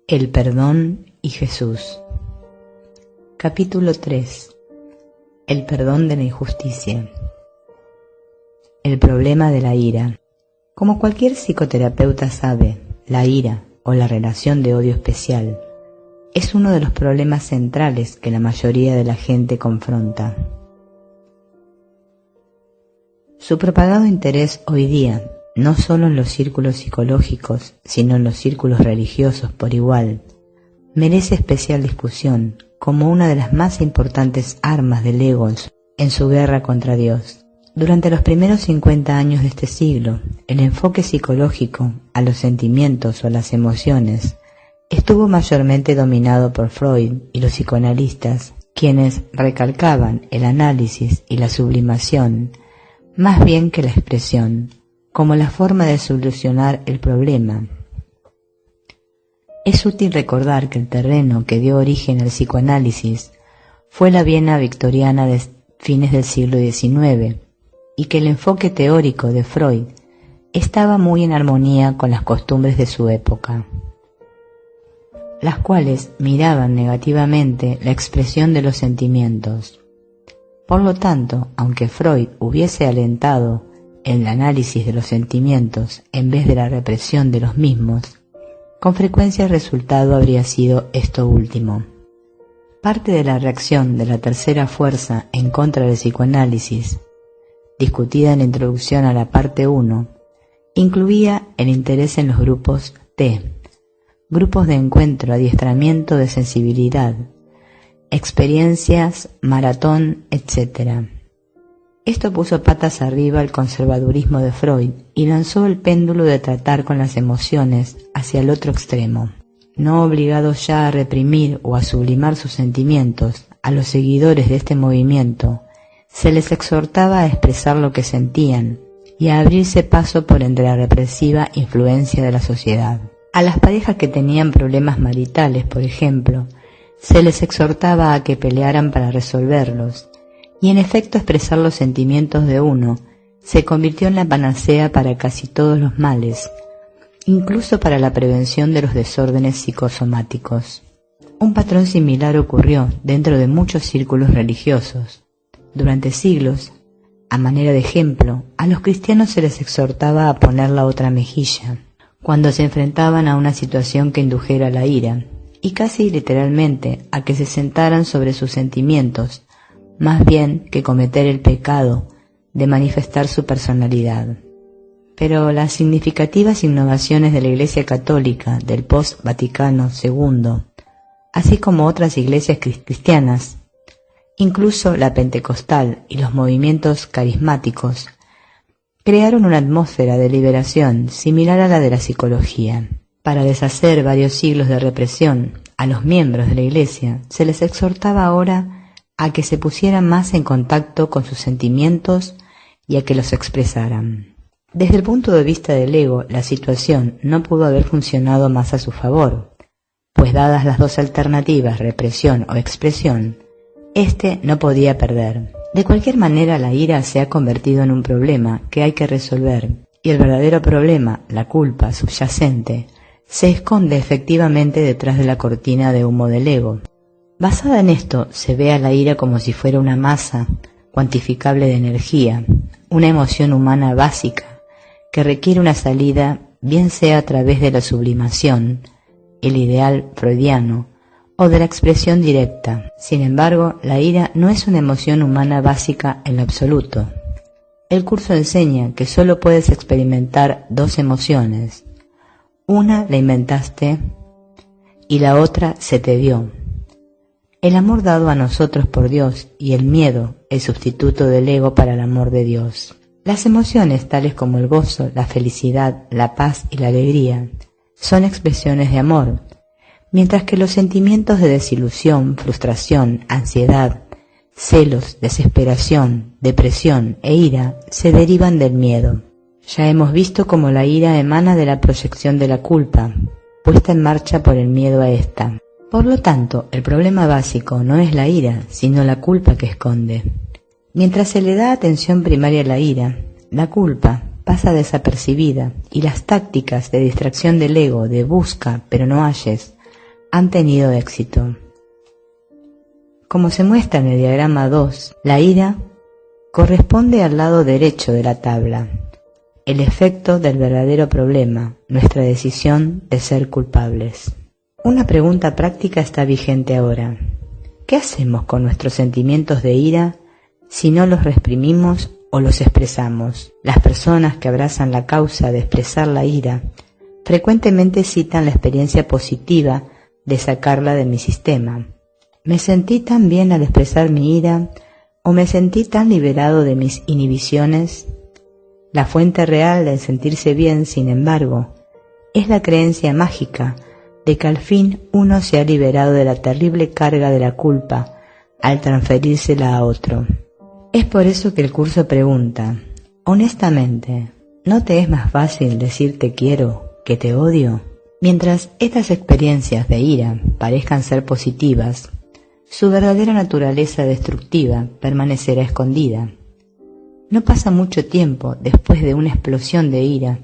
El perdón y Jesús. Capítulo 3. El perdón de la injusticia. El problema de la ira. Como cualquier psicoterapeuta sabe, la ira, o la relación de odio especial, es uno de los problemas centrales que la mayoría de la gente confronta. Su propagado interés hoy día, no solo en los círculos psicológicos, sino en los círculos religiosos por igual, merece especial discusión como una de las más importantes armas del ego en su guerra contra Dios. Durante los primeros 50 años de este siglo, el enfoque psicológico a los sentimientos o las emociones estuvo mayormente dominado por Freud y los psicoanalistas, quienes recalcaban el análisis y la sublimación más bien que la expresión, como la forma de solucionar el problema. Es útil recordar que el terreno que dio origen al psicoanálisis fue la Viena victoriana de fines del siglo XIX, y que el enfoque teórico de Freud estaba muy en armonía con las costumbres de su época, las cuales miraban negativamente la expresión de los sentimientos. Por lo tanto, aunque Freud hubiese alentado el análisis de los sentimientos en vez de la represión de los mismos, con frecuencia el resultado habría sido esto último. Parte de la reacción de la tercera fuerza en contra del psicoanálisis, discutida en la introducción a la parte 1, incluía el interés en los grupos T, grupos de encuentro, adiestramiento de sensibilidad, experiencias, maratón, etc. Esto puso patas arriba al conservadurismo de Freud y lanzó el péndulo de tratar con las emociones hacia el otro extremo. No obligados ya a reprimir o a sublimar sus sentimientos, a los seguidores de este movimiento se les exhortaba a expresar lo que sentían y a abrirse paso por entre la represiva influencia de la sociedad. A las parejas que tenían problemas maritales, por ejemplo, se les exhortaba a que pelearan para resolverlos, y en efecto expresar los sentimientos de uno se convirtió en la panacea para casi todos los males, incluso para la prevención de los desórdenes psicosomáticos. Un patrón similar ocurrió dentro de muchos círculos religiosos. Durante siglos, a manera de ejemplo, a los cristianos se les exhortaba a poner la otra mejilla cuando se enfrentaban a una situación que indujera la ira, y casi literalmente a que se sentaran sobre sus sentimientos, más bien que cometer el pecado de manifestar su personalidad. Pero las significativas innovaciones de la Iglesia Católica del post-Vaticano II, así como otras iglesias cristianas, incluso la pentecostal y los movimientos carismáticos, crearon una atmósfera de liberación similar a la de la psicología. Para deshacer varios siglos de represión a los miembros de la Iglesia, se les exhortaba ahora a que se pusieran más en contacto con sus sentimientos y a que los expresaran. Desde el punto de vista del ego, la situación no pudo haber funcionado más a su favor, pues dadas las dos alternativas, represión o expresión, éste no podía perder. De cualquier manera, la ira se ha convertido en un problema que hay que resolver, y el verdadero problema, la culpa subyacente, se esconde efectivamente detrás de la cortina de humo del ego. Basada en esto, se ve a la ira como si fuera una masa cuantificable de energía, una emoción humana básica que requiere una salida, bien sea a través de la sublimación, el ideal freudiano, o de la expresión directa. Sin embargo, la ira no es una emoción humana básica en lo absoluto. El curso enseña que solo puedes experimentar dos emociones. Una la inventaste y la otra se te dio. El amor dado a nosotros por Dios y el miedo, el sustituto del ego para el amor de Dios. Las emociones tales como el gozo, la felicidad, la paz y la alegría son expresiones de amor, mientras que los sentimientos de desilusión, frustración, ansiedad, celos, desesperación, depresión e ira se derivan del miedo. Ya hemos visto cómo la ira emana de la proyección de la culpa, puesta en marcha por el miedo a esta. Por lo tanto, el problema básico no es la ira, sino la culpa que esconde. Mientras se le da atención primaria a la ira, la culpa pasa desapercibida y las tácticas de distracción del ego de busca pero no halles han tenido éxito. Como se muestra en el diagrama 2, la ira corresponde al lado derecho de la tabla, el efecto del verdadero problema, nuestra decisión de ser culpables. Una pregunta práctica está vigente ahora. ¿Qué hacemos con nuestros sentimientos de ira si no los reprimimos o los expresamos? Las personas que abrazan la causa de expresar la ira frecuentemente citan la experiencia positiva de sacarla de mi sistema. Me sentí tan bien al expresar mi ira, o me sentí tan liberado de mis inhibiciones. La fuente real del sentirse bien, sin embargo, es la creencia mágica de que al fin uno se ha liberado de la terrible carga de la culpa al transferírsela a otro. Es por eso que el curso pregunta, honestamente, ¿no te es más fácil decir te quiero que te odio? Mientras estas experiencias de ira parezcan ser positivas, su verdadera naturaleza destructiva permanecerá escondida. No pasa mucho tiempo después de una explosión de ira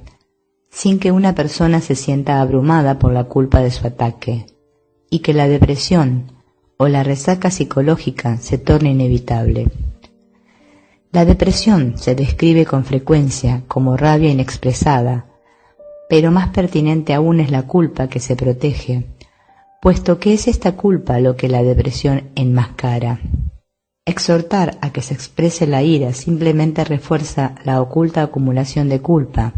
sin que una persona se sienta abrumada por la culpa de su ataque y que la depresión o la resaca psicológica se torne inevitable. La depresión se describe con frecuencia como rabia inexpresada, pero más pertinente aún es la culpa que se protege, puesto que es esta culpa lo que la depresión enmascara. Exhortar a que se exprese la ira simplemente refuerza la oculta acumulación de culpa,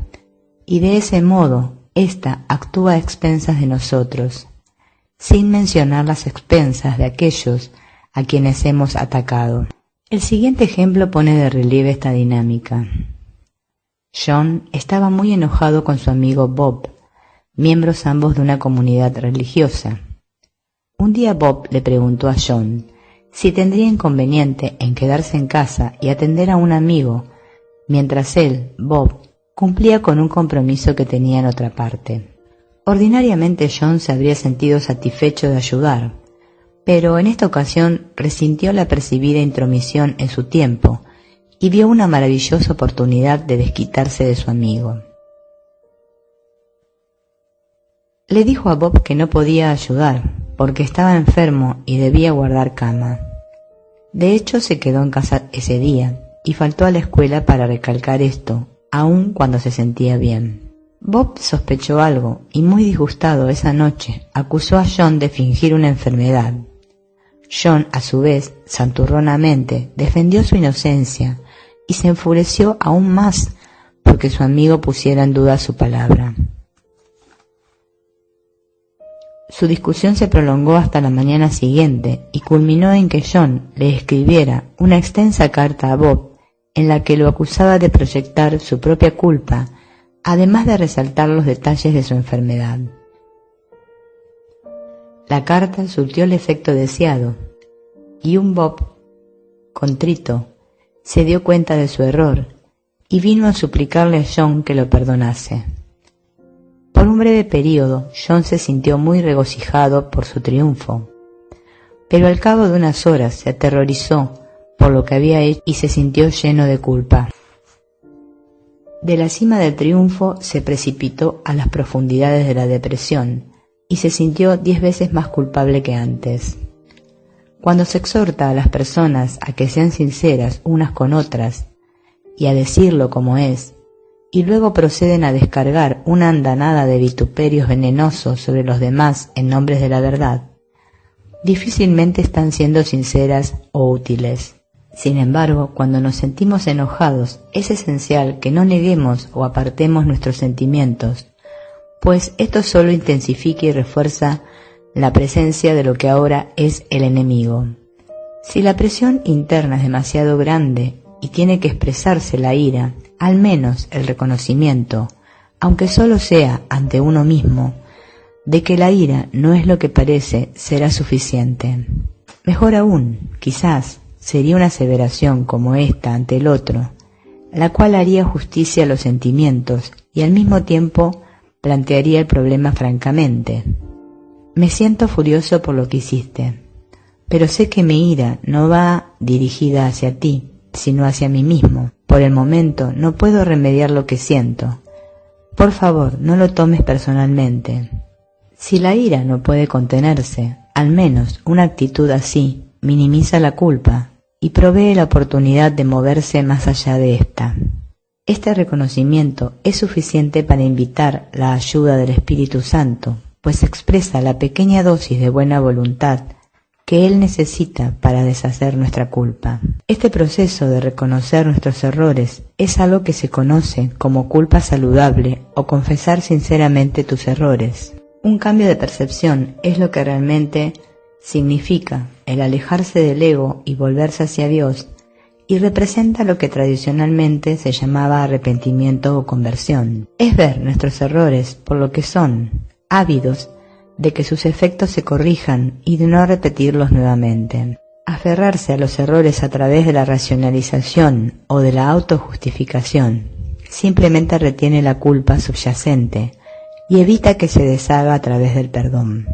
y de ese modo ésta actúa a expensas de nosotros, sin mencionar las expensas de aquellos a quienes hemos atacado. El siguiente ejemplo pone de relieve esta dinámica. John estaba muy enojado con su amigo Bob, miembros ambos de una comunidad religiosa. Un día Bob le preguntó a John si tendría inconveniente en quedarse en casa y atender a un amigo, mientras él, Bob, cumplía con un compromiso que tenía en otra parte. Ordinariamente John se habría sentido satisfecho de ayudar, pero en esta ocasión resintió la percibida intromisión en su tiempo y vio una maravillosa oportunidad de desquitarse de su amigo. Le dijo a Bob que no podía ayudar porque estaba enfermo y debía guardar cama. De hecho, se quedó en casa ese día y faltó a la escuela para recalcar esto, aun cuando se sentía bien. Bob sospechó algo y, muy disgustado esa noche, acusó a John de fingir una enfermedad. John, a su vez, santurronamente, defendió su inocencia y se enfureció aún más porque su amigo pusiera en duda su palabra. Su discusión se prolongó hasta la mañana siguiente y culminó en que John le escribiera una extensa carta a Bob en la que lo acusaba de proyectar su propia culpa, además de resaltar los detalles de su enfermedad. La carta surtió el efecto deseado, y un Bob, contrito, se dio cuenta de su error y vino a suplicarle a John que lo perdonase. Por un breve período, John se sintió muy regocijado por su triunfo, pero al cabo de unas horas se aterrorizó por lo que había hecho y se sintió lleno de culpa. De la cima del triunfo se precipitó a las profundidades de la depresión y se sintió 10 veces más culpable que antes. Cuando se exhorta a las personas a que sean sinceras unas con otras y a decirlo como es, y luego proceden a descargar una andanada de vituperios venenosos sobre los demás en nombre de la verdad, difícilmente están siendo sinceras o útiles. Sin embargo, cuando nos sentimos enojados, es esencial que no neguemos o apartemos nuestros sentimientos, pues esto solo intensifica y refuerza la presencia de lo que ahora es el enemigo. Si la presión interna es demasiado grande y tiene que expresarse la ira, al menos el reconocimiento, aunque solo sea ante uno mismo, de que la ira no es lo que parece, será suficiente. Mejor aún, quizás, sería una aseveración como esta ante el otro, la cual haría justicia a los sentimientos y al mismo tiempo plantearía el problema francamente. Me siento furioso por lo que hiciste, pero sé que mi ira no va dirigida hacia ti, sino hacia mí mismo. Por el momento no puedo remediar lo que siento. Por favor, no lo tomes personalmente. Si la ira no puede contenerse, al menos una actitud así minimiza la culpa y provee la oportunidad de moverse más allá de esta. Este reconocimiento es suficiente para invitar la ayuda del Espíritu Santo, pues expresa la pequeña dosis de buena voluntad que Él necesita para deshacer nuestra culpa. Este proceso de reconocer nuestros errores es algo que se conoce como culpa saludable o confesar sinceramente tus errores. Un cambio de percepción es lo que realmente significa el alejarse del ego y volverse hacia Dios, y representa lo que tradicionalmente se llamaba arrepentimiento o conversión. Es ver nuestros errores por lo que son, ávidos de que sus efectos se corrijan y de no repetirlos nuevamente. Aferrarse a los errores a través de la racionalización o de la autojustificación simplemente retiene la culpa subyacente y evita que se deshaga a través del perdón.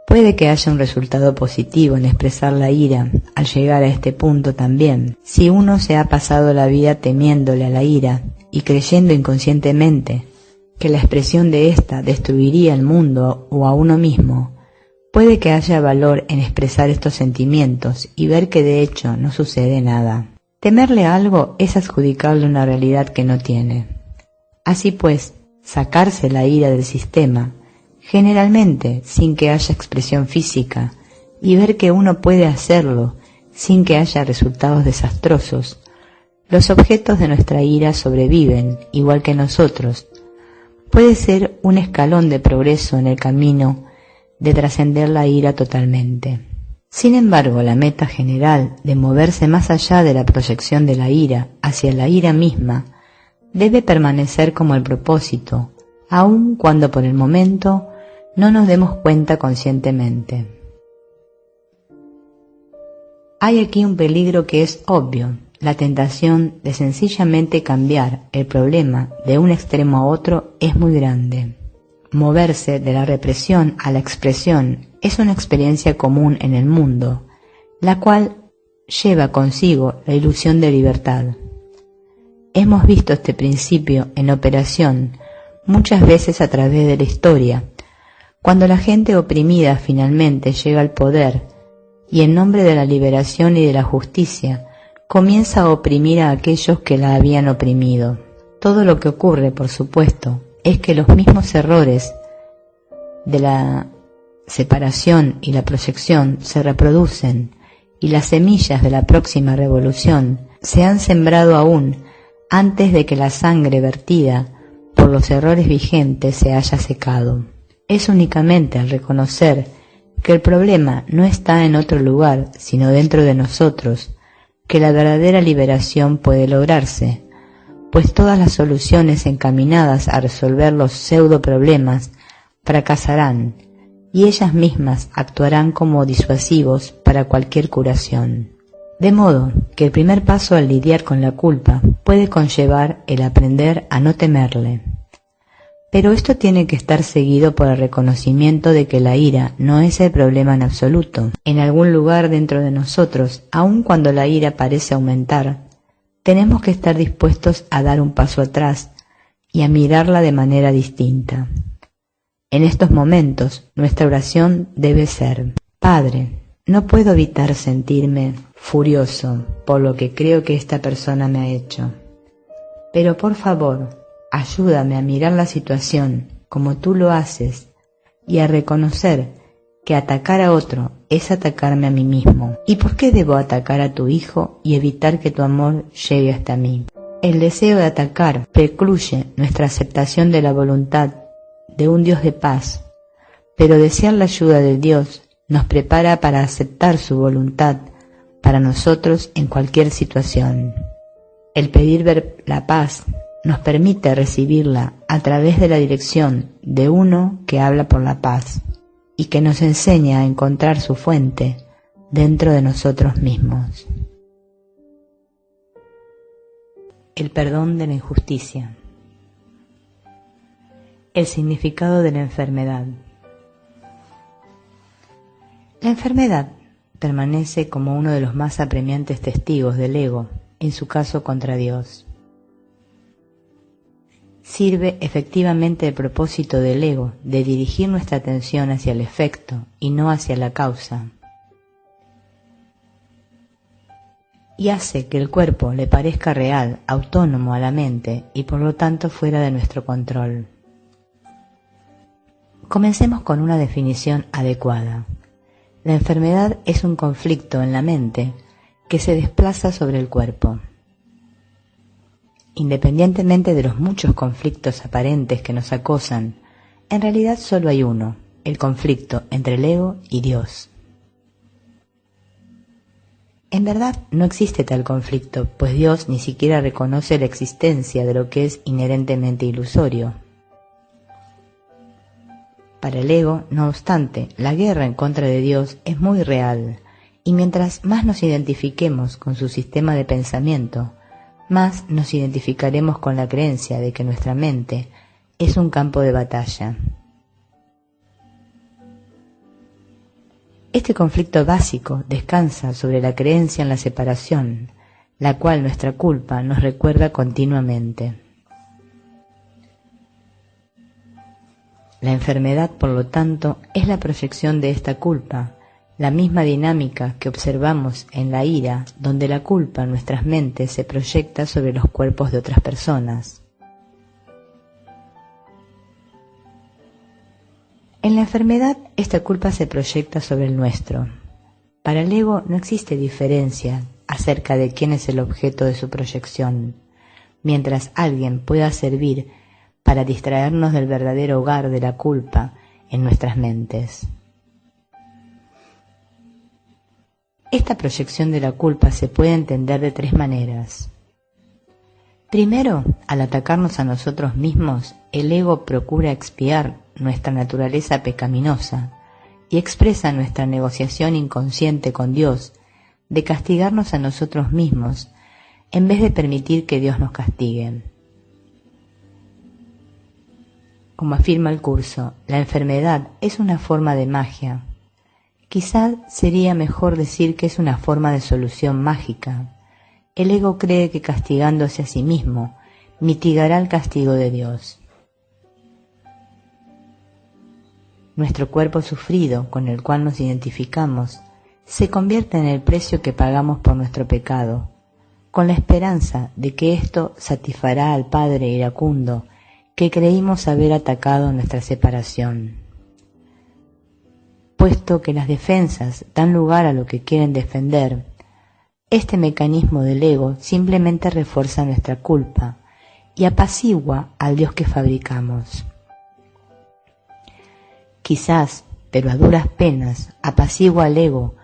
Puede que haya un resultado positivo en expresar la ira al llegar a este punto también, si uno se ha pasado la vida temiéndole a la ira y creyendo inconscientemente que la expresión de ésta destruiría el mundo o a uno mismo. Puede que haya valor en expresar estos sentimientos y ver que de hecho no sucede nada. Temerle a algo es adjudicarle una realidad que no tiene. Así pues, sacarse la ira del sistema, generalmente sin que haya expresión física, y ver que uno puede hacerlo sin que haya resultados desastrosos. Los objetos de nuestra ira sobreviven, igual que nosotros. Puede ser un escalón de progreso en el camino de trascender la ira totalmente. Sin embargo, la meta general de moverse más allá de la proyección de la ira hacia la ira misma debe permanecer como el propósito, aun cuando por el momento no nos demos cuenta conscientemente. Hay aquí un peligro que es obvio, la tentación de sencillamente cambiar el problema de un extremo a otro es muy grande. Moverse de la represión a la expresión es una experiencia común en el mundo, la cual lleva consigo la ilusión de libertad. Hemos visto este principio en operación muchas veces a través de la historia, cuando la gente oprimida finalmente llega al poder y en nombre de la liberación y de la justicia comienza a oprimir a aquellos que la habían oprimido. Todo lo que ocurre, por supuesto, es que los mismos errores de la separación y la proyección se reproducen y las semillas de la próxima revolución se han sembrado aún antes de que la sangre vertida por los errores vigentes se haya secado. Es únicamente al reconocer que el problema no está en otro lugar sino dentro de nosotros que la verdadera liberación puede lograrse, pues todas las soluciones encaminadas a resolver los pseudo problemas fracasarán y ellas mismas actuarán como disuasivos para cualquier curación. De modo que el primer paso al lidiar con la culpa puede conllevar el aprender a no temerle. Pero esto tiene que estar seguido por el reconocimiento de que la ira no es el problema en absoluto. En algún lugar dentro de nosotros, aun cuando la ira parece aumentar, tenemos que estar dispuestos a dar un paso atrás y a mirarla de manera distinta. En estos momentos, nuestra oración debe ser: Padre, no puedo evitar sentirme furioso por lo que creo que esta persona me ha hecho, pero por favor, ayúdame a mirar la situación como tú lo haces y a reconocer que atacar a otro es atacarme a mí mismo. ¿Y por qué debo atacar a tu hijo y evitar que tu amor llegue hasta mí? El deseo de atacar precluye nuestra aceptación de la voluntad de un Dios de paz, pero desear la ayuda de Dios nos prepara para aceptar su voluntad para nosotros en cualquier situación. El pedir ver la paz nos permite recibirla a través de la dirección de uno que habla por la paz y que nos enseña a encontrar su fuente dentro de nosotros mismos. El perdón de la injusticia. El significado de la enfermedad. La enfermedad permanece como uno de los más apremiantes testigos del ego, en su caso contra Dios. sirve efectivamente el propósito del ego de dirigir nuestra atención hacia el efecto y no hacia la causa, y hace que el cuerpo le parezca real, autónomo a la mente y por lo tanto fuera de nuestro control. Comencemos con una definición adecuada. La enfermedad es un conflicto en la mente que se desplaza sobre el cuerpo. Independientemente de los muchos conflictos aparentes que nos acosan, en realidad solo hay uno, el conflicto entre el ego y Dios. En verdad no existe tal conflicto, pues Dios ni siquiera reconoce la existencia de lo que es inherentemente ilusorio. Para el ego, no obstante, la guerra en contra de Dios es muy real, y mientras más nos identifiquemos con su sistema de pensamiento, más nos identificaremos con la creencia de que nuestra mente es un campo de batalla. Este conflicto básico descansa sobre la creencia en la separación, la cual nuestra culpa nos recuerda continuamente. La enfermedad, por lo tanto, es la proyección de esta culpa, la misma dinámica que observamos en la ira, donde la culpa en nuestras mentes se proyecta sobre los cuerpos de otras personas. En la enfermedad, esta culpa se proyecta sobre el nuestro. Para el ego no existe diferencia acerca de quién es el objeto de su proyección, mientras alguien pueda servir para distraernos del verdadero hogar de la culpa en nuestras mentes. Esta proyección de la culpa se puede entender de tres maneras. Primero, al atacarnos a nosotros mismos, el ego procura expiar nuestra naturaleza pecaminosa y expresa nuestra negociación inconsciente con Dios de castigarnos a nosotros mismos en vez de permitir que Dios nos castigue. Como afirma el curso, la enfermedad es una forma de magia. Quizá sería mejor decir que es una forma de solución mágica. El ego cree que castigándose a sí mismo mitigará el castigo de Dios. Nuestro cuerpo sufrido, con el cual nos identificamos, se convierte en el precio que pagamos por nuestro pecado, con la esperanza de que esto satisfará al Padre iracundo que creímos haber atacado en nuestra separación. Puesto que las defensas dan lugar a lo que quieren defender, este mecanismo del ego simplemente refuerza nuestra culpa y apacigua al Dios que fabricamos. Quizás, pero a duras penas, apacigua al ego,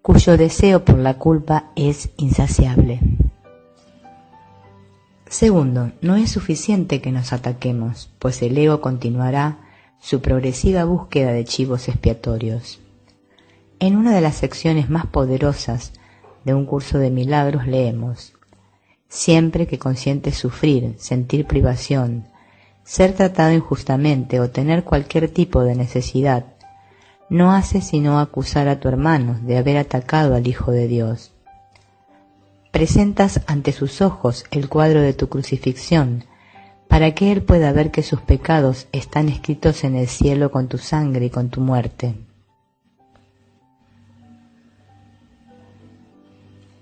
cuyo deseo por la culpa es insaciable. Segundo, no es suficiente que nos ataquemos, pues el ego continuará su progresiva búsqueda de chivos expiatorios. En una de las secciones más poderosas de un curso de milagros leemos: siempre que consientes sufrir, sentir privación, ser tratado injustamente o tener cualquier tipo de necesidad, no haces sino acusar a tu hermano de haber atacado al Hijo de Dios. Presentas ante sus ojos el cuadro de tu crucifixión, para que él pueda ver que sus pecados están escritos en el cielo con tu sangre y con tu muerte,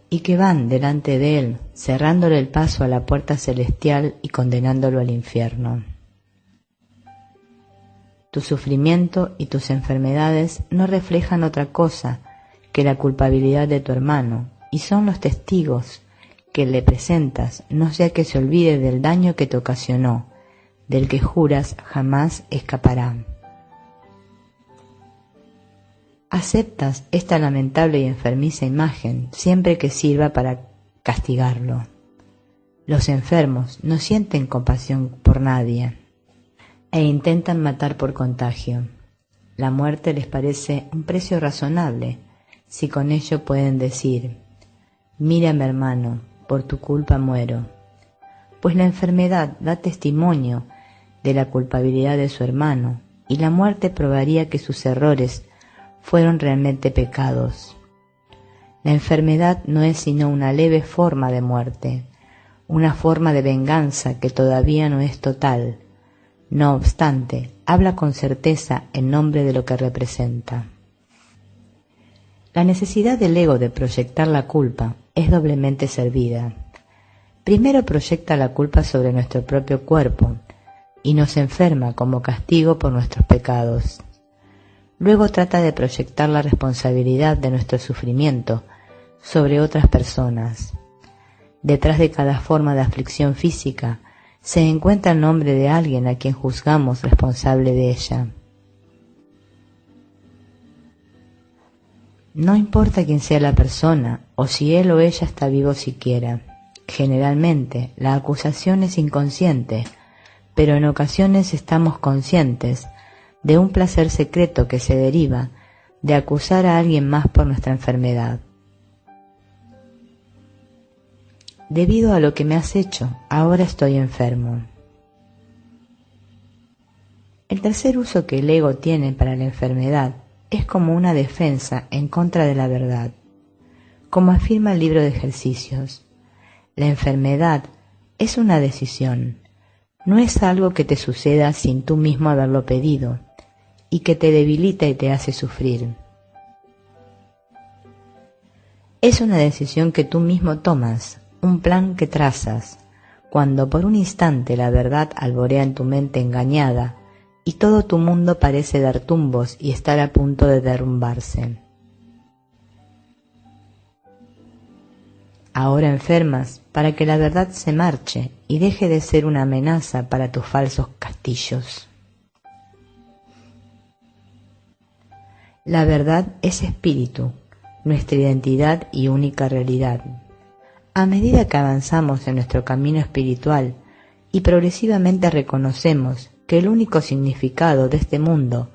y que van delante de él, cerrándole el paso a la puerta celestial y condenándolo al infierno. Tu sufrimiento y tus enfermedades no reflejan otra cosa que la culpabilidad de tu hermano, y son los testigos que le presentas, no sea que se olvide del daño que te ocasionó, del que juras jamás escapará. Aceptas esta lamentable y enfermiza imagen siempre que sirva para castigarlo. Los enfermos no sienten compasión por nadie e intentan matar por contagio. La muerte les parece un precio razonable, si con ello pueden decir: mírame hermano, por tu culpa muero, pues la enfermedad da testimonio de la culpabilidad de su hermano, y la muerte probaría que sus errores fueron realmente pecados. La enfermedad no es sino una leve forma de muerte, una forma de venganza que todavía no es total. No obstante, habla con certeza en nombre de lo que representa. La necesidad del ego de proyectar la culpa es doblemente servida. Primero proyecta la culpa sobre nuestro propio cuerpo y nos enferma como castigo por nuestros pecados. Luego trata de proyectar la responsabilidad de nuestro sufrimiento sobre otras personas. Detrás de cada forma de aflicción física se encuentra el nombre de alguien a quien juzgamos responsable de ella. No importa quién sea la persona o si él o ella está vivo siquiera. Generalmente la acusación es inconsciente, pero en ocasiones estamos conscientes de un placer secreto que se deriva de acusar a alguien más por nuestra enfermedad. Debido a lo que me has hecho, ahora estoy enfermo. El tercer uso que el ego tiene para la enfermedad es como una defensa en contra de la verdad. Como afirma el libro de ejercicios, la enfermedad es una decisión, no es algo que te suceda sin tú mismo haberlo pedido y que te debilita y te hace sufrir. Es una decisión que tú mismo tomas, un plan que trazas, cuando por un instante la verdad alborea en tu mente engañada y todo tu mundo parece dar tumbos y estar a punto de derrumbarse. Ahora enfermas para que la verdad se marche y deje de ser una amenaza para tus falsos castillos. La verdad es espíritu, nuestra identidad y única realidad. A medida que avanzamos en nuestro camino espiritual y progresivamente reconocemos que el único significado de este mundo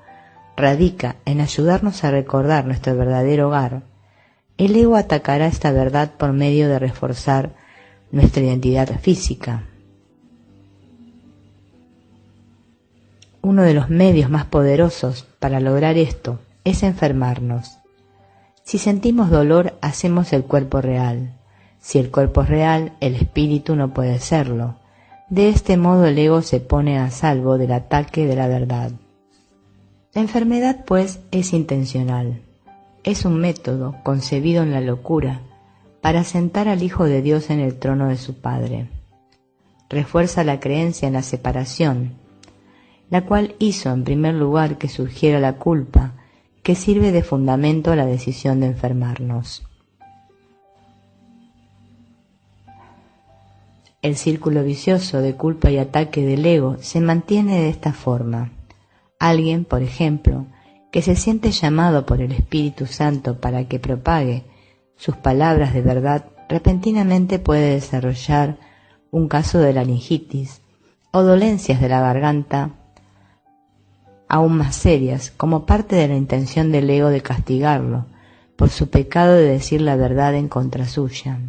radica en ayudarnos a recordar nuestro verdadero hogar, el ego atacará esta verdad por medio de reforzar nuestra identidad física. Uno de los medios más poderosos para lograr esto es enfermarnos. Si sentimos dolor, hacemos el cuerpo real. Si el cuerpo es real, el espíritu no puede serlo. De este modo el ego se pone a salvo del ataque de la verdad. La enfermedad, pues, es intencional. Es un método concebido en la locura para sentar al Hijo de Dios en el trono de su Padre. Refuerza la creencia en la separación, la cual hizo en primer lugar que surgiera la culpa, que sirve de fundamento a la decisión de enfermarnos. El círculo vicioso de culpa y ataque del ego se mantiene de esta forma. Alguien, por ejemplo, que se siente llamado por el Espíritu Santo para que propague sus palabras de verdad, repentinamente puede desarrollar un caso de laringitis o dolencias de la garganta aún más serias, como parte de la intención del ego de castigarlo por su pecado de decir la verdad en contra suya.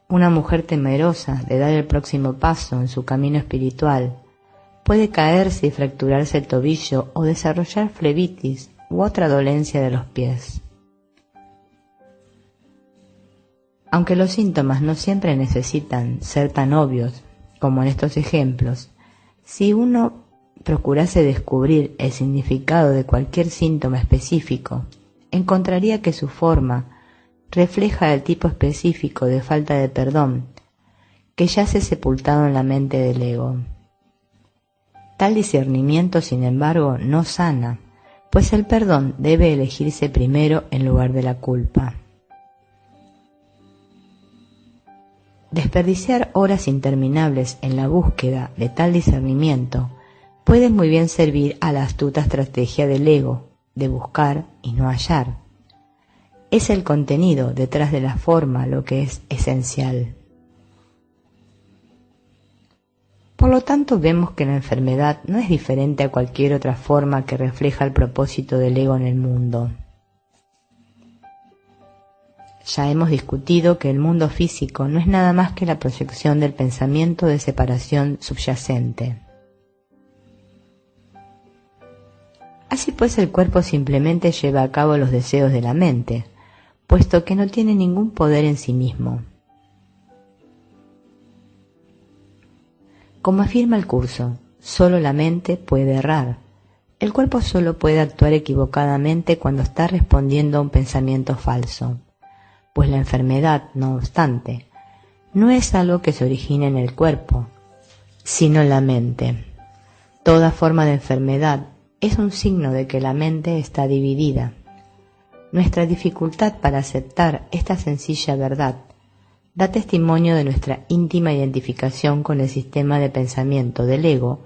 Una mujer temerosa de dar el próximo paso en su camino espiritual puede caerse y fracturarse el tobillo o desarrollar flebitis u otra dolencia de los pies. Aunque los síntomas no siempre necesitan ser tan obvios como en estos ejemplos, si uno procurase descubrir el significado de cualquier síntoma específico, encontraría que su forma refleja el tipo específico de falta de perdón que yace sepultado en la mente del ego. Tal discernimiento, sin embargo, no sana, pues el perdón debe elegirse primero en lugar de la culpa. Desperdiciar horas interminables en la búsqueda de tal discernimiento puede muy bien servir a la astuta estrategia del ego de buscar y no hallar. Es el contenido detrás de la forma lo que es esencial. Por lo tanto, vemos que la enfermedad no es diferente a cualquier otra forma que refleja el propósito del ego en el mundo. Ya hemos discutido que el mundo físico no es nada más que la proyección del pensamiento de separación subyacente. Así pues, el cuerpo simplemente lleva a cabo los deseos de la mente, puesto que no tiene ningún poder en sí mismo. Como afirma el curso, solo la mente puede errar. El cuerpo solo puede actuar equivocadamente cuando está respondiendo a un pensamiento falso, pues la enfermedad, no obstante, no es algo que se origine en el cuerpo, sino en la mente. Toda forma de enfermedad es un signo de que la mente está dividida. Nuestra dificultad para aceptar esta sencilla verdad da testimonio de nuestra íntima identificación con el sistema de pensamiento del ego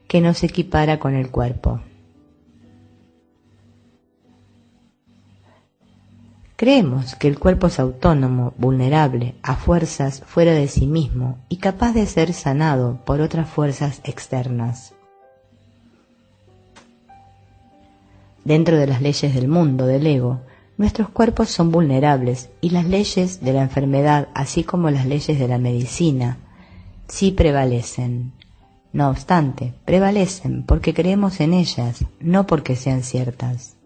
que nos equipara con el cuerpo. Creemos que el cuerpo es autónomo, vulnerable, a fuerzas fuera de sí mismo y capaz de ser sanado por otras fuerzas externas. Dentro de las leyes del mundo del ego, nuestros cuerpos son vulnerables y las leyes de la enfermedad, así como las leyes de la medicina, sí prevalecen. No obstante, prevalecen porque creemos en ellas, no porque sean ciertas.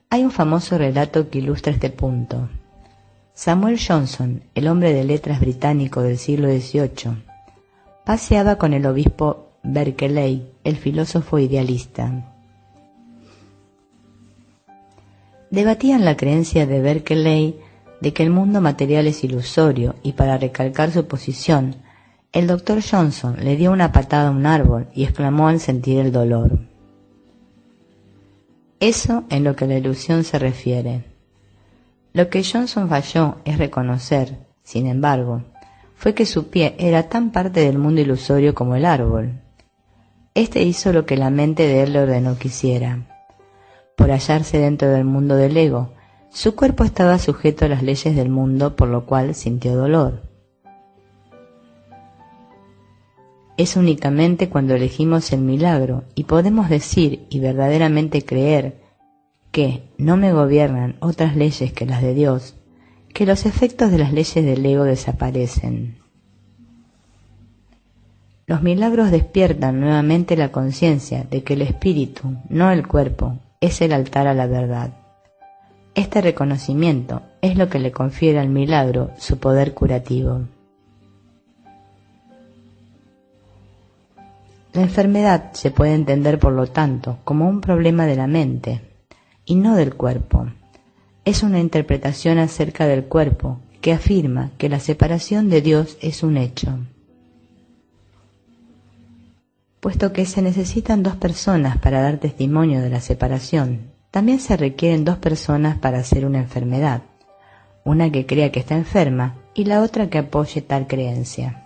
Hay un famoso relato que ilustra este punto. Samuel Johnson, el hombre de letras británico del siglo XVIII, paseaba con el obispo Berkeley, el filósofo idealista. Debatían la creencia de Berkeley de que el mundo material es ilusorio y para recalcar su posición, el doctor Johnson le dio una patada a un árbol y exclamó al sentir el dolor. Eso en lo que a la ilusión se refiere. Lo que Johnson falló es reconocer, sin embargo, fue que su pie era tan parte del mundo ilusorio como el árbol. Este hizo lo que la mente de él le ordenó que hiciera. Por hallarse dentro del mundo del ego, su cuerpo estaba sujeto a las leyes del mundo, por lo cual sintió dolor. Es únicamente cuando elegimos el milagro y podemos decir y verdaderamente creer que no me gobiernan otras leyes que las de Dios, que los efectos de las leyes del ego desaparecen. Los milagros despiertan nuevamente la conciencia de que el espíritu, no el cuerpo, es el altar a la verdad. Este reconocimiento es lo que le confiere al milagro su poder curativo. La enfermedad se puede entender, por lo tanto, como un problema de la mente, y no del cuerpo. Es una interpretación acerca del cuerpo que afirma que la separación de Dios es un hecho. Puesto que se necesitan dos personas para dar testimonio de la separación, también se requieren dos personas para hacer una enfermedad, una que crea que está enferma y la otra que apoye tal creencia.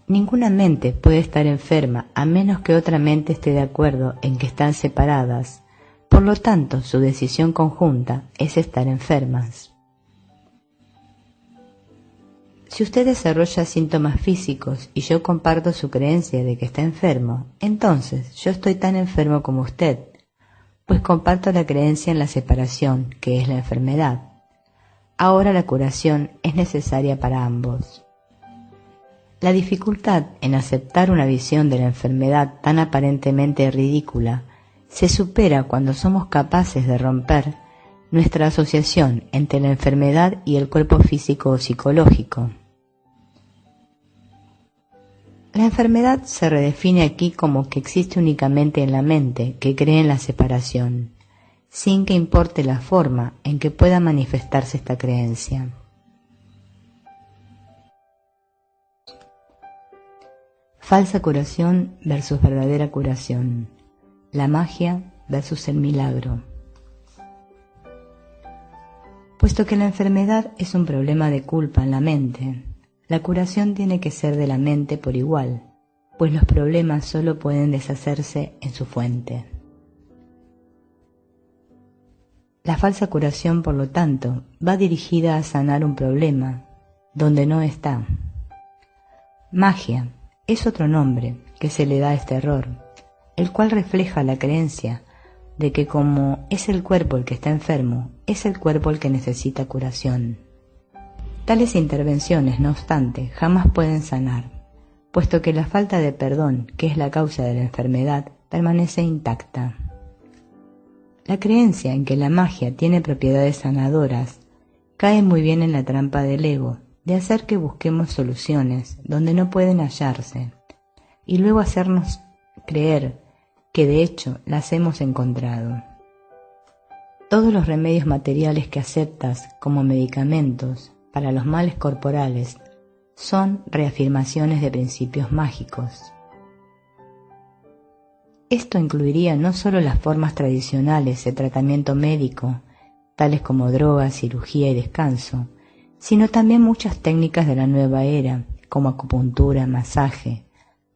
Ninguna mente puede estar enferma a menos que otra mente esté de acuerdo en que están separadas, por lo tanto su decisión conjunta es estar enfermas. Si usted desarrolla síntomas físicos y yo comparto su creencia de que está enfermo, entonces yo estoy tan enfermo como usted, pues comparto la creencia en la separación, que es la enfermedad. Ahora la curación es necesaria para ambos. La dificultad en aceptar una visión de la enfermedad tan aparentemente ridícula se supera cuando somos capaces de romper nuestra asociación entre la enfermedad y el cuerpo físico o psicológico. La enfermedad se redefine aquí como que existe únicamente en la mente que cree en la separación, sin que importe la forma en que pueda manifestarse esta creencia. Falsa curación versus verdadera curación. La magia versus el milagro. Puesto que la enfermedad es un problema de culpa en la mente, la curación tiene que ser de la mente por igual, pues los problemas solo pueden deshacerse en su fuente. La falsa curación, por lo tanto, va dirigida a sanar un problema donde no está. Magia es otro nombre que se le da a este error, el cual refleja la creencia de que como es el cuerpo el que está enfermo, es el cuerpo el que necesita curación. Tales intervenciones, no obstante, jamás pueden sanar, puesto que la falta de perdón, que es la causa de la enfermedad, permanece intacta. La creencia en que la magia tiene propiedades sanadoras cae muy bien en la trampa del ego, de hacer que busquemos soluciones donde no pueden hallarse, y luego hacernos creer que de hecho las hemos encontrado. Todos los remedios materiales que aceptas como medicamentos para los males corporales son reafirmaciones de principios mágicos. Esto incluiría no solo las formas tradicionales de tratamiento médico, tales como drogas, cirugía y descanso, sino también muchas técnicas de la nueva era, como acupuntura, masaje,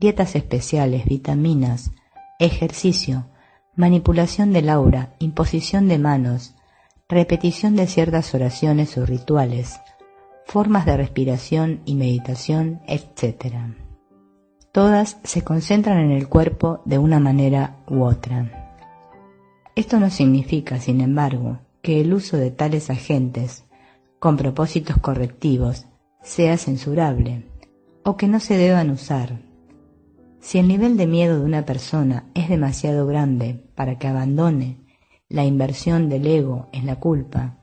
dietas especiales, vitaminas, ejercicio, manipulación del aura, imposición de manos, repetición de ciertas oraciones o rituales, formas de respiración y meditación, etc. Todas se concentran en el cuerpo de una manera u otra. Esto no significa, sin embargo, que el uso de tales agentes con propósitos correctivos sea censurable o que no se deban usar. Si el nivel de miedo de una persona es demasiado grande para que abandone la inversión del ego en la culpa,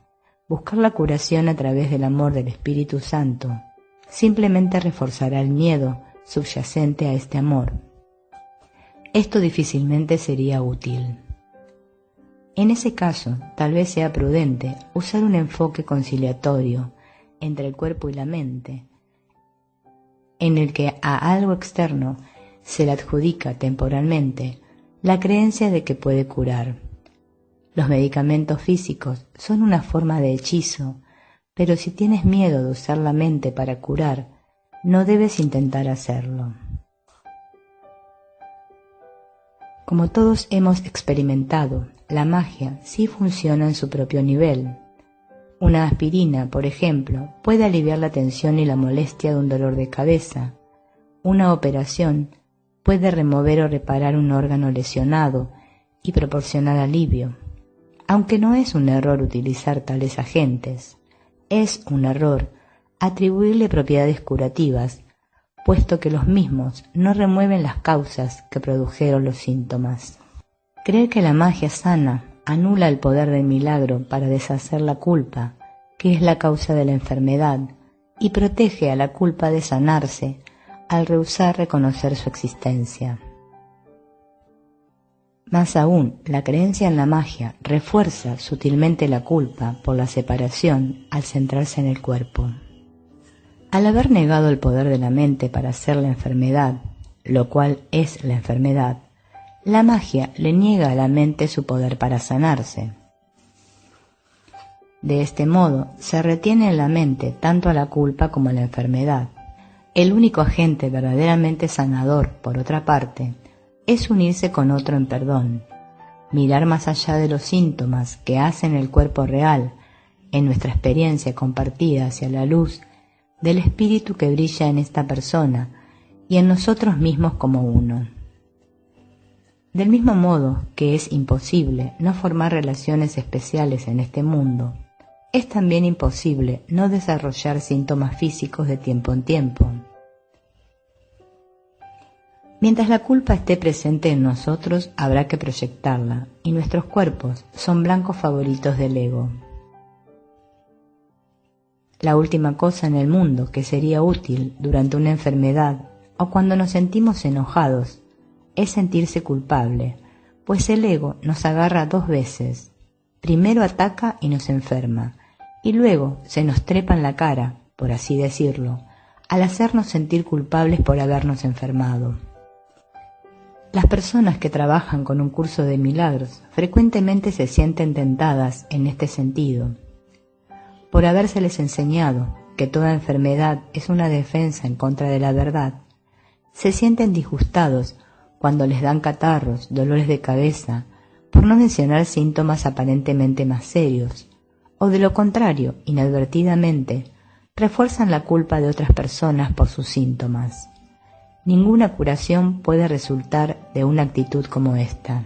buscar la curación a través del amor del Espíritu Santo simplemente reforzará el miedo subyacente a este amor. Esto difícilmente sería útil. En ese caso, tal vez sea prudente usar un enfoque conciliatorio entre el cuerpo y la mente, en el que a algo externo se le adjudica temporalmente la creencia de que puede curar. Los medicamentos físicos son una forma de hechizo, pero si tienes miedo de usar la mente para curar, no debes intentar hacerlo. Como todos hemos experimentado, la magia sí funciona en su propio nivel. Una aspirina, por ejemplo, puede aliviar la tensión y la molestia de un dolor de cabeza. Una operación puede remover o reparar un órgano lesionado y proporcionar alivio. Aunque no es un error utilizar tales agentes, es un error atribuirle propiedades curativas, puesto que los mismos no remueven las causas que produjeron los síntomas. Creer que la magia sana anula el poder del milagro para deshacer la culpa, que es la causa de la enfermedad, y protege a la culpa de sanarse al rehusar reconocer su existencia. Más aún, la creencia en la magia refuerza sutilmente la culpa por la separación al centrarse en el cuerpo. Al haber negado el poder de la mente para hacer la enfermedad, lo cual es la enfermedad, la magia le niega a la mente su poder para sanarse. De este modo, se retiene en la mente tanto a la culpa como a la enfermedad. El único agente verdaderamente sanador, por otra parte, es unirse con otro en perdón, mirar más allá de los síntomas que hacen el cuerpo real, en nuestra experiencia compartida hacia la luz del espíritu que brilla en esta persona y en nosotros mismos como uno. Del mismo modo que es imposible no formar relaciones especiales en este mundo, es también imposible no desarrollar síntomas físicos de tiempo en tiempo. Mientras la culpa esté presente en nosotros, habrá que proyectarla, y nuestros cuerpos son blancos favoritos del ego. La última cosa en el mundo que sería útil durante una enfermedad o cuando nos sentimos enojados es sentirse culpable, pues el ego nos agarra dos veces. Primero ataca y nos enferma, y luego se nos trepa en la cara, por así decirlo, al hacernos sentir culpables por habernos enfermado. Las personas que trabajan con un curso de milagros frecuentemente se sienten tentadas en este sentido. Por habérseles enseñado que toda enfermedad es una defensa en contra de la verdad, se sienten disgustados cuando les dan catarros, dolores de cabeza, por no mencionar síntomas aparentemente más serios, o de lo contrario, inadvertidamente, refuerzan la culpa de otras personas por sus síntomas. Ninguna curación puede resultar de una actitud como esta.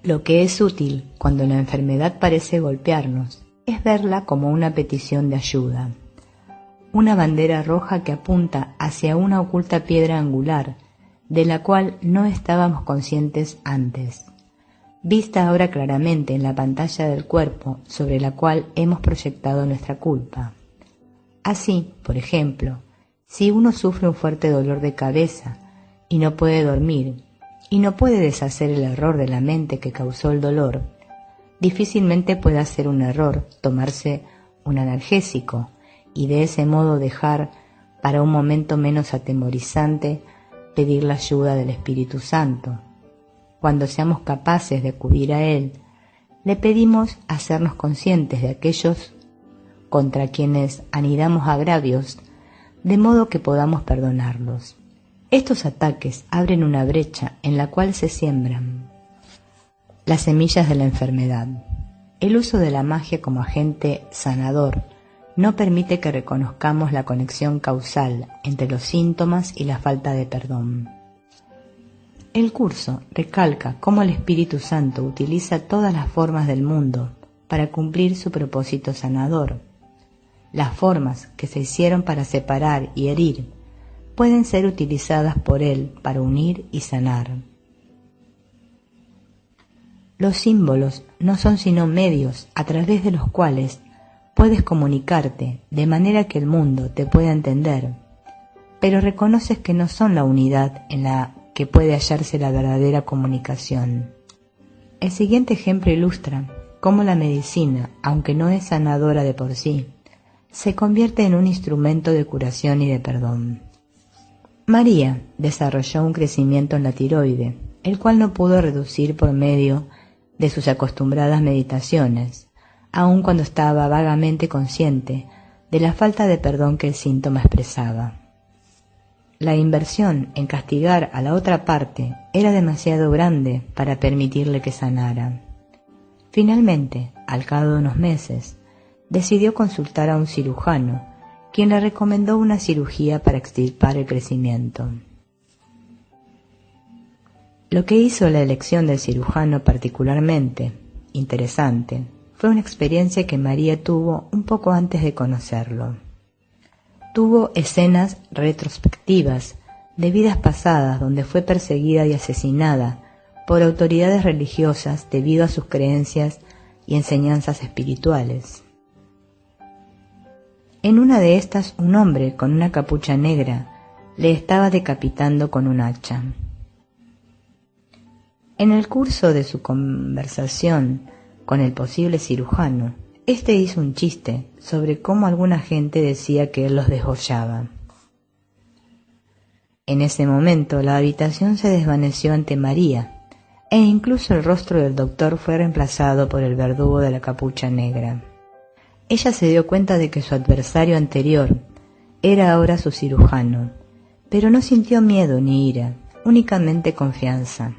Lo que es útil cuando la enfermedad parece golpearnos es verla como una petición de ayuda, una bandera roja que apunta hacia una oculta piedra angular de la cual no estábamos conscientes antes. vista ahora claramente en la pantalla del cuerpo sobre la cual hemos proyectado nuestra culpa. Así, por ejemplo, si uno sufre un fuerte dolor de cabeza y no puede dormir, y no puede deshacer el error de la mente que causó el dolor, difícilmente puede hacer un error tomarse un analgésico y de ese modo dejar, para un momento menos atemorizante, pedir la ayuda del Espíritu Santo. Cuando seamos capaces de acudir a Él, le pedimos hacernos conscientes de aquellos contra quienes anidamos agravios, de modo que podamos perdonarlos. Estos ataques abren una brecha en la cual se siembran las semillas de la enfermedad. El uso de la magia como agente sanador no permite que reconozcamos la conexión causal entre los síntomas y la falta de perdón. El curso recalca cómo el Espíritu Santo utiliza todas las formas del mundo para cumplir su propósito sanador. Las formas que se hicieron para separar y herir pueden ser utilizadas por Él para unir y sanar. Los símbolos no son sino medios a través de los cuales puedes comunicarte de manera que el mundo te pueda entender, pero reconoces que no son la unidad en la que puede hallarse la verdadera comunicación. El siguiente ejemplo ilustra cómo la medicina, aunque no es sanadora de por sí, se convierte en un instrumento de curación y de perdón. María desarrolló un crecimiento en la tiroide, el cual no pudo reducir por medio de sus acostumbradas meditaciones, aun cuando estaba vagamente consciente de la falta de perdón que el síntoma expresaba. La inversión en castigar a la otra parte era demasiado grande para permitirle que sanara. Finalmente, al cabo de unos meses, decidió consultar a un cirujano, quien le recomendó una cirugía para extirpar el crecimiento. Lo que hizo la elección del cirujano particularmente interesante fue una experiencia que María tuvo un poco antes de conocerlo. Tuvo escenas retrospectivas de vidas pasadas donde fue perseguida y asesinada por autoridades religiosas debido a sus creencias y enseñanzas espirituales. En una de estas, un hombre con una capucha negra le estaba decapitando con un hacha. En el curso de su conversación con el posible cirujano, éste hizo un chiste sobre cómo alguna gente decía que él los degollaba. En ese momento la habitación se desvaneció ante María, e incluso el rostro del doctor fue reemplazado por el verdugo de la capucha negra. Ella se dio cuenta de que su adversario anterior era ahora su cirujano, pero no sintió miedo ni ira, únicamente confianza.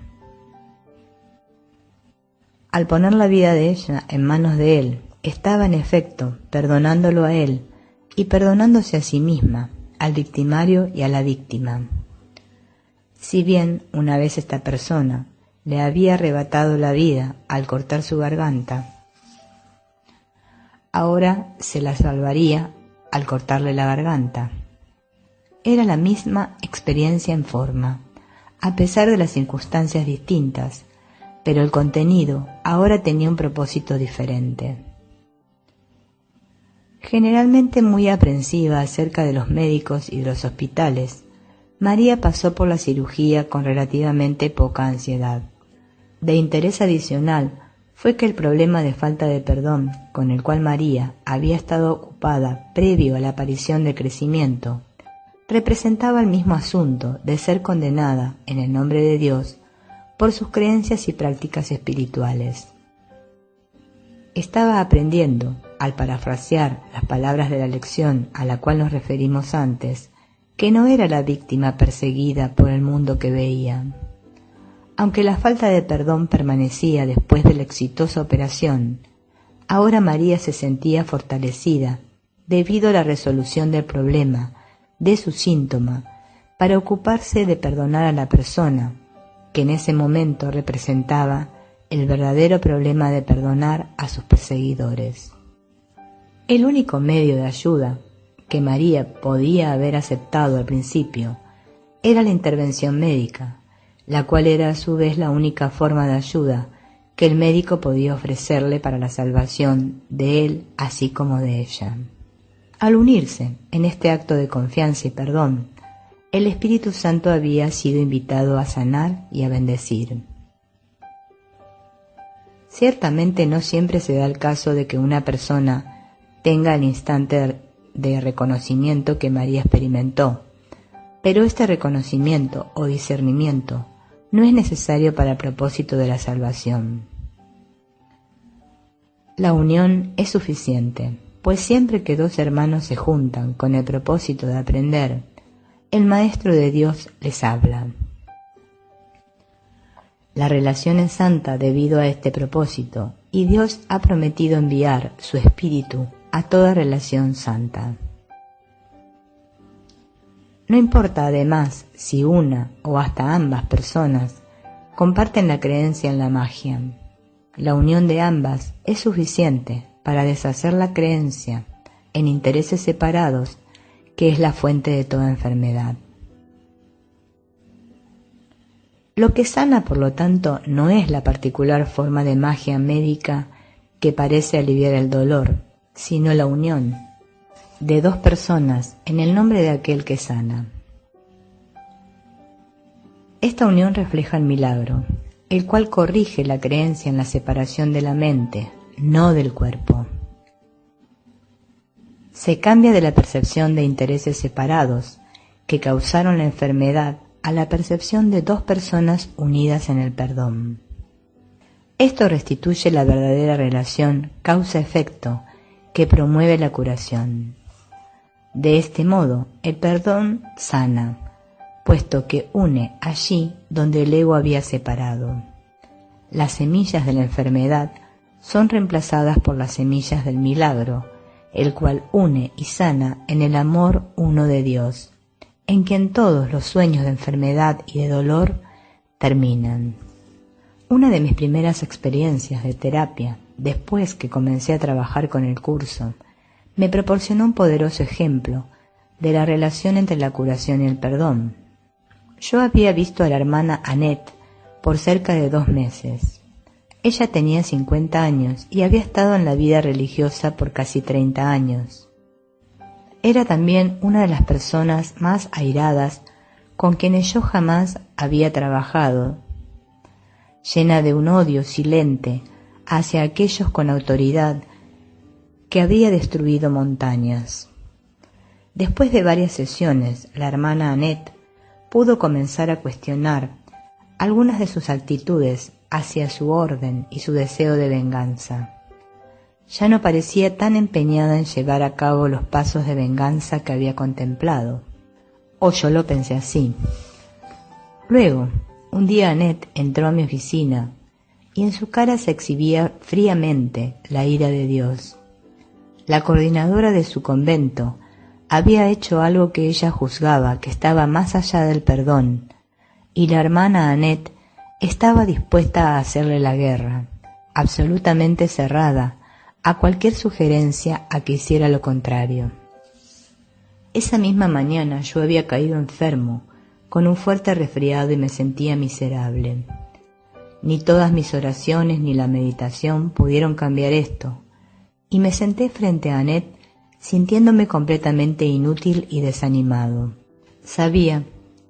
Al poner la vida de ella en manos de él, estaba en efecto perdonándolo a él y perdonándose a sí misma, al victimario y a la víctima. Si bien una vez esta persona le había arrebatado la vida al cortar su garganta, ahora se la salvaría al cortarle la garganta. Era la misma experiencia en forma, a pesar de las circunstancias distintas, pero el contenido ahora tenía un propósito diferente. Generalmente muy aprensiva acerca de los médicos y de los hospitales, María pasó por la cirugía con relativamente poca ansiedad. De interés adicional fue que el problema de falta de perdón con el cual María había estado ocupada previo a la aparición del crecimiento, representaba el mismo asunto de ser condenada en el nombre de Dios por sus creencias y prácticas espirituales. Estaba aprendiendo, al parafrasear las palabras de la lección a la cual nos referimos antes, que no era la víctima perseguida por el mundo que veía. Aunque la falta de perdón permanecía después de la exitosa operación, ahora María se sentía fortalecida debido a la resolución del problema, de su síntoma, para ocuparse de perdonar a la persona, que en ese momento representaba el verdadero problema de perdonar a sus perseguidores. El único medio de ayuda que María podía haber aceptado al principio era la intervención médica, la cual era a su vez la única forma de ayuda que el médico podía ofrecerle para la salvación de él así como de ella. Al unirse en este acto de confianza y perdón, el Espíritu Santo había sido invitado a sanar y a bendecir. Ciertamente no siempre se da el caso de que una persona tenga el instante de reconocimiento que María experimentó, pero este reconocimiento o discernimiento no es necesario para el propósito de la salvación. La unión es suficiente, pues siempre que dos hermanos se juntan con el propósito de aprender, el Maestro de Dios les habla. La relación es santa debido a este propósito, y Dios ha prometido enviar su Espíritu a toda relación santa. No importa además si una o hasta ambas personas comparten la creencia en la magia. La unión de ambas es suficiente para deshacer la creencia en intereses separados, que es la fuente de toda enfermedad. Lo que sana, por lo tanto, no es la particular forma de magia médica que parece aliviar el dolor, sino la unión de dos personas en el nombre de aquel que sana. Esta unión refleja el milagro, el cual corrige la creencia en la separación de la mente, no del cuerpo. Se cambia de la percepción de intereses separados que causaron la enfermedad a la percepción de dos personas unidas en el perdón. Esto restituye la verdadera relación causa-efecto que promueve la curación. De este modo, el perdón sana, puesto que une allí donde el ego había separado. Las semillas de la enfermedad son reemplazadas por las semillas del milagro, el cual une y sana en el amor uno de Dios, en quien todos los sueños de enfermedad y de dolor terminan. Una de mis primeras experiencias de terapia, después que comencé a trabajar con el curso, me proporcionó un poderoso ejemplo de la relación entre la curación y el perdón. Yo había visto a la hermana Annette por cerca de 2 meses. Ella tenía 50 años y había estado en la vida religiosa por casi 30 años. Era también una de las personas más airadas con quienes yo jamás había trabajado, llena de un odio silente hacia aquellos con autoridad que había destruido montañas. Después de varias sesiones, la hermana Annette pudo comenzar a cuestionar algunas de sus actitudes hacia su orden y su deseo de venganza. Ya no parecía tan empeñada en llevar a cabo los pasos de venganza que había contemplado, o yo lo pensé así. Luego, un día Annette entró a mi oficina y en su cara se exhibía fríamente la ira de Dios. La coordinadora de su convento había hecho algo que ella juzgaba que estaba más allá del perdón, y la hermana Annette estaba dispuesta a hacerle la guerra, absolutamente cerrada a cualquier sugerencia a que hiciera lo contrario. Esa misma mañana yo había caído enfermo, con un fuerte resfriado y me sentía miserable. Ni todas mis oraciones ni la meditación pudieron cambiar esto, y me senté frente a Annette sintiéndome completamente inútil y desanimado. Sabía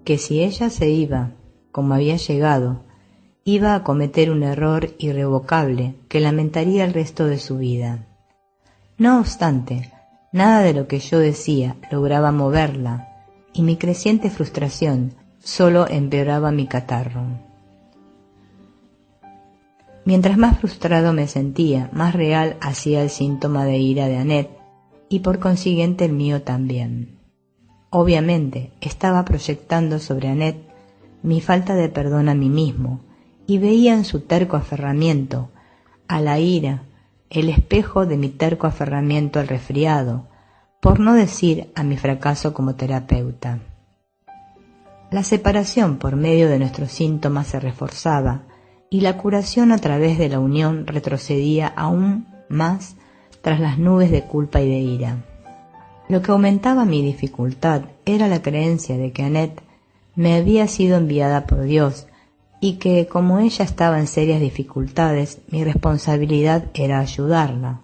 que si ella se iba, como había llegado, iba a cometer un error irrevocable que lamentaría el resto de su vida. No obstante, nada de lo que yo decía lograba moverla, y mi creciente frustración solo empeoraba mi catarro. Mientras más frustrado me sentía, más real hacía el síntoma de ira de Annette, y por consiguiente el mío también. Obviamente, estaba proyectando sobre Annette mi falta de perdón a mí mismo, y veía en su terco aferramiento a la ira el espejo de mi terco aferramiento al resfriado, por no decir a mi fracaso como terapeuta. La separación por medio de nuestros síntomas se reforzaba, y la curación a través de la unión retrocedía aún más tras las nubes de culpa y de ira. Lo que aumentaba mi dificultad era la creencia de que Annette me había sido enviada por Dios y que, como ella estaba en serias dificultades, mi responsabilidad era ayudarla.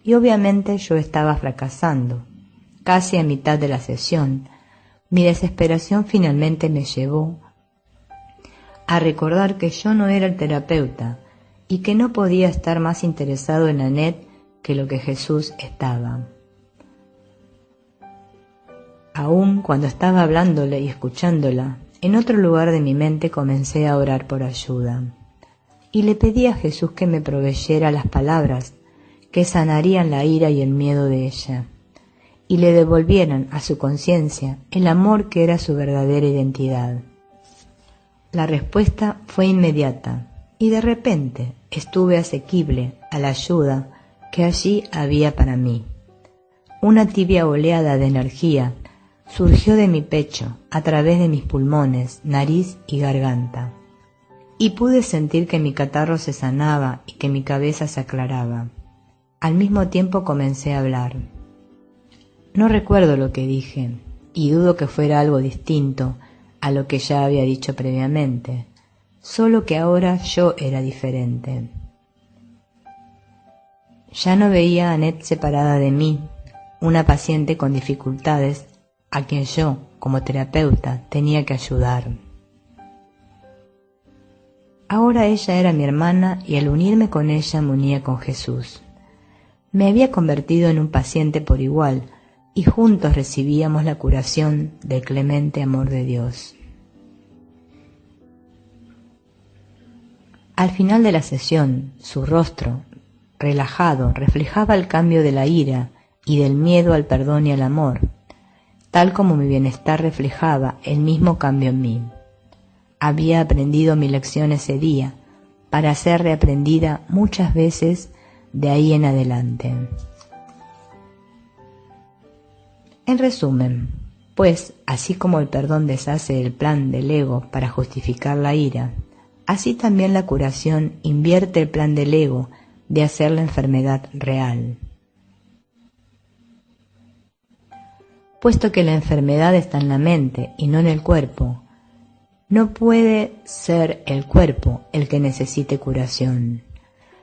Y obviamente yo estaba fracasando. Casi a mitad de la sesión, mi desesperación finalmente me llevó a recordar que yo no era el terapeuta y que no podía estar más interesado en Annette que lo que Jesús estaba. Aún cuando estaba hablándole y escuchándola, en otro lugar de mi mente comencé a orar por ayuda, y le pedí a Jesús que me proveyera las palabras que sanarían la ira y el miedo de ella, y le devolvieran a su conciencia el amor que era su verdadera identidad. La respuesta fue inmediata, y de repente estuve asequible a la ayuda que allí había para mí. Una tibia oleada de energía surgió de mi pecho a través de mis pulmones, nariz y garganta, y pude sentir que mi catarro se sanaba y que mi cabeza se aclaraba. Al mismo tiempo comencé a hablar. No recuerdo lo que dije, y dudo que fuera algo distinto a lo que ya había dicho previamente, solo que ahora yo era diferente. Ya no veía a Annette separada de mí, una paciente con dificultades a quien yo, como terapeuta, tenía que ayudar. Ahora ella era mi hermana y al unirme con ella me unía con Jesús. Me había convertido en un paciente por igual y juntos recibíamos la curación del clemente amor de Dios. Al final de la sesión, su rostro, relajado, reflejaba el cambio de la ira y del miedo al perdón y al amor, tal como mi bienestar reflejaba el mismo cambio en mí. Había aprendido mi lección ese día, para ser reaprendida muchas veces de ahí en adelante. En resumen, pues, así como el perdón deshace el plan del ego para justificar la ira, así también la curación invierte el plan del ego de hacer la enfermedad real. Puesto que la enfermedad está en la mente y no en el cuerpo, no puede ser el cuerpo el que necesite curación.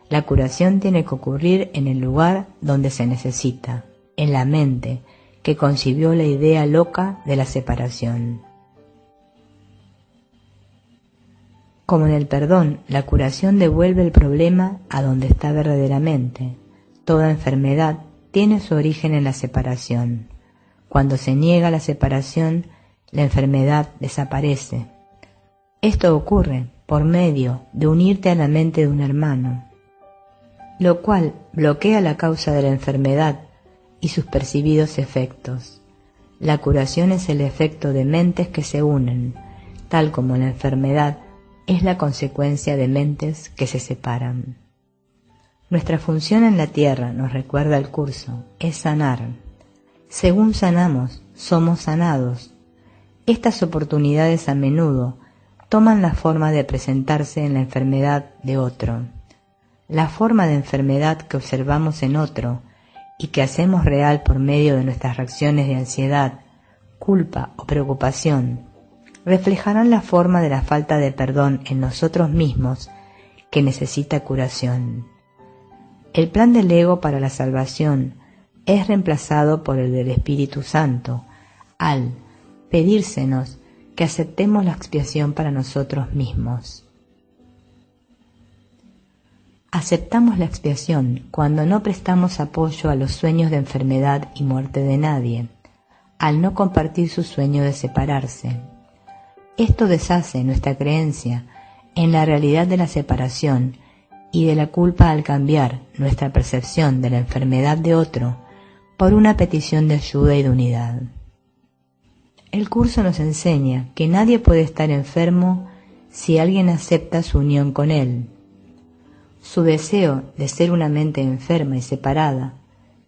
La curación tiene que ocurrir en el lugar donde se necesita, en la mente, que concibió la idea loca de la separación. Como en el perdón, la curación devuelve el problema a donde está verdaderamente. Toda enfermedad tiene su origen en la separación. Cuando se niega la separación, la enfermedad desaparece. Esto ocurre por medio de unirte a la mente de un hermano, lo cual bloquea la causa de la enfermedad y sus percibidos efectos. La curación es el efecto de mentes que se unen, tal como la enfermedad es la consecuencia de mentes que se separan. Nuestra función en la tierra, nos recuerda el curso, es sanar. Según sanamos, somos sanados. Estas oportunidades a menudo toman la forma de presentarse en la enfermedad de otro. La forma de enfermedad que observamos en otro y que hacemos real por medio de nuestras reacciones de ansiedad, culpa o preocupación, reflejarán la forma de la falta de perdón en nosotros mismos que necesita curación. El plan del ego para la salvación es reemplazado por el del Espíritu Santo al pedírsenos que aceptemos la expiación para nosotros mismos. Aceptamos la expiación cuando no prestamos apoyo a los sueños de enfermedad y muerte de nadie, al no compartir su sueño de separarse. Esto deshace nuestra creencia en la realidad de la separación y de la culpa al cambiar nuestra percepción de la enfermedad de otro por una petición de ayuda y de unidad. El curso nos enseña que nadie puede estar enfermo si alguien acepta su unión con él. Su deseo de ser una mente enferma y separada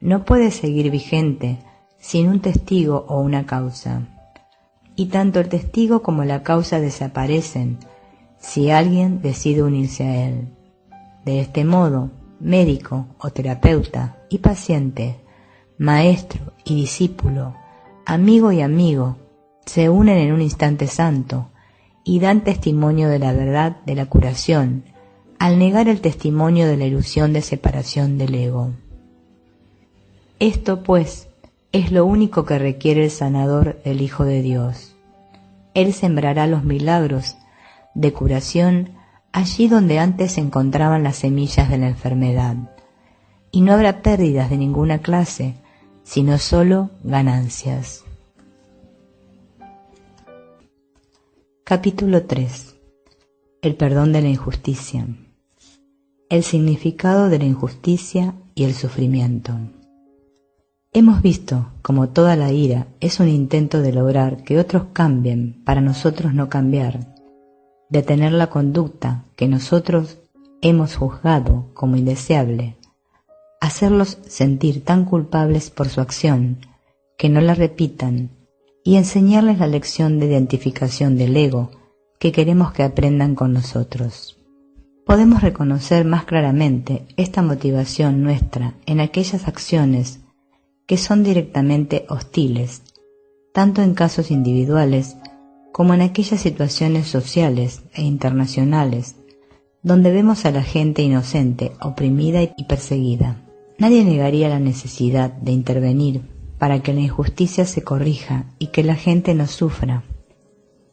no puede seguir vigente sin un testigo o una causa, y tanto el testigo como la causa desaparecen si alguien decide unirse a él. De este modo, médico o terapeuta y paciente, maestro y discípulo, amigo y amigo, se unen en un instante santo y dan testimonio de la verdad de la curación, al negar el testimonio de la ilusión de separación del ego. Esto, pues, es lo único que requiere el sanador del Hijo de Dios. Él sembrará los milagros de curación allí donde antes se encontraban las semillas de la enfermedad, y no habrá pérdidas de ninguna clase, sino solo ganancias. Capítulo 3. El perdón de la injusticia. El significado de la injusticia y el sufrimiento. Hemos visto como toda la ira es un intento de lograr que otros cambien para nosotros no cambiar, detener la conducta que nosotros hemos juzgado como indeseable, hacerlos sentir tan culpables por su acción que no la repitan y enseñarles la lección de identificación del ego que queremos que aprendan con nosotros. Podemos reconocer más claramente esta motivación nuestra en aquellas acciones que son directamente hostiles, tanto en casos individuales como en aquellas situaciones sociales e internacionales, donde vemos a la gente inocente, oprimida y perseguida. Nadie negaría la necesidad de intervenir para que la injusticia se corrija y que la gente no sufra.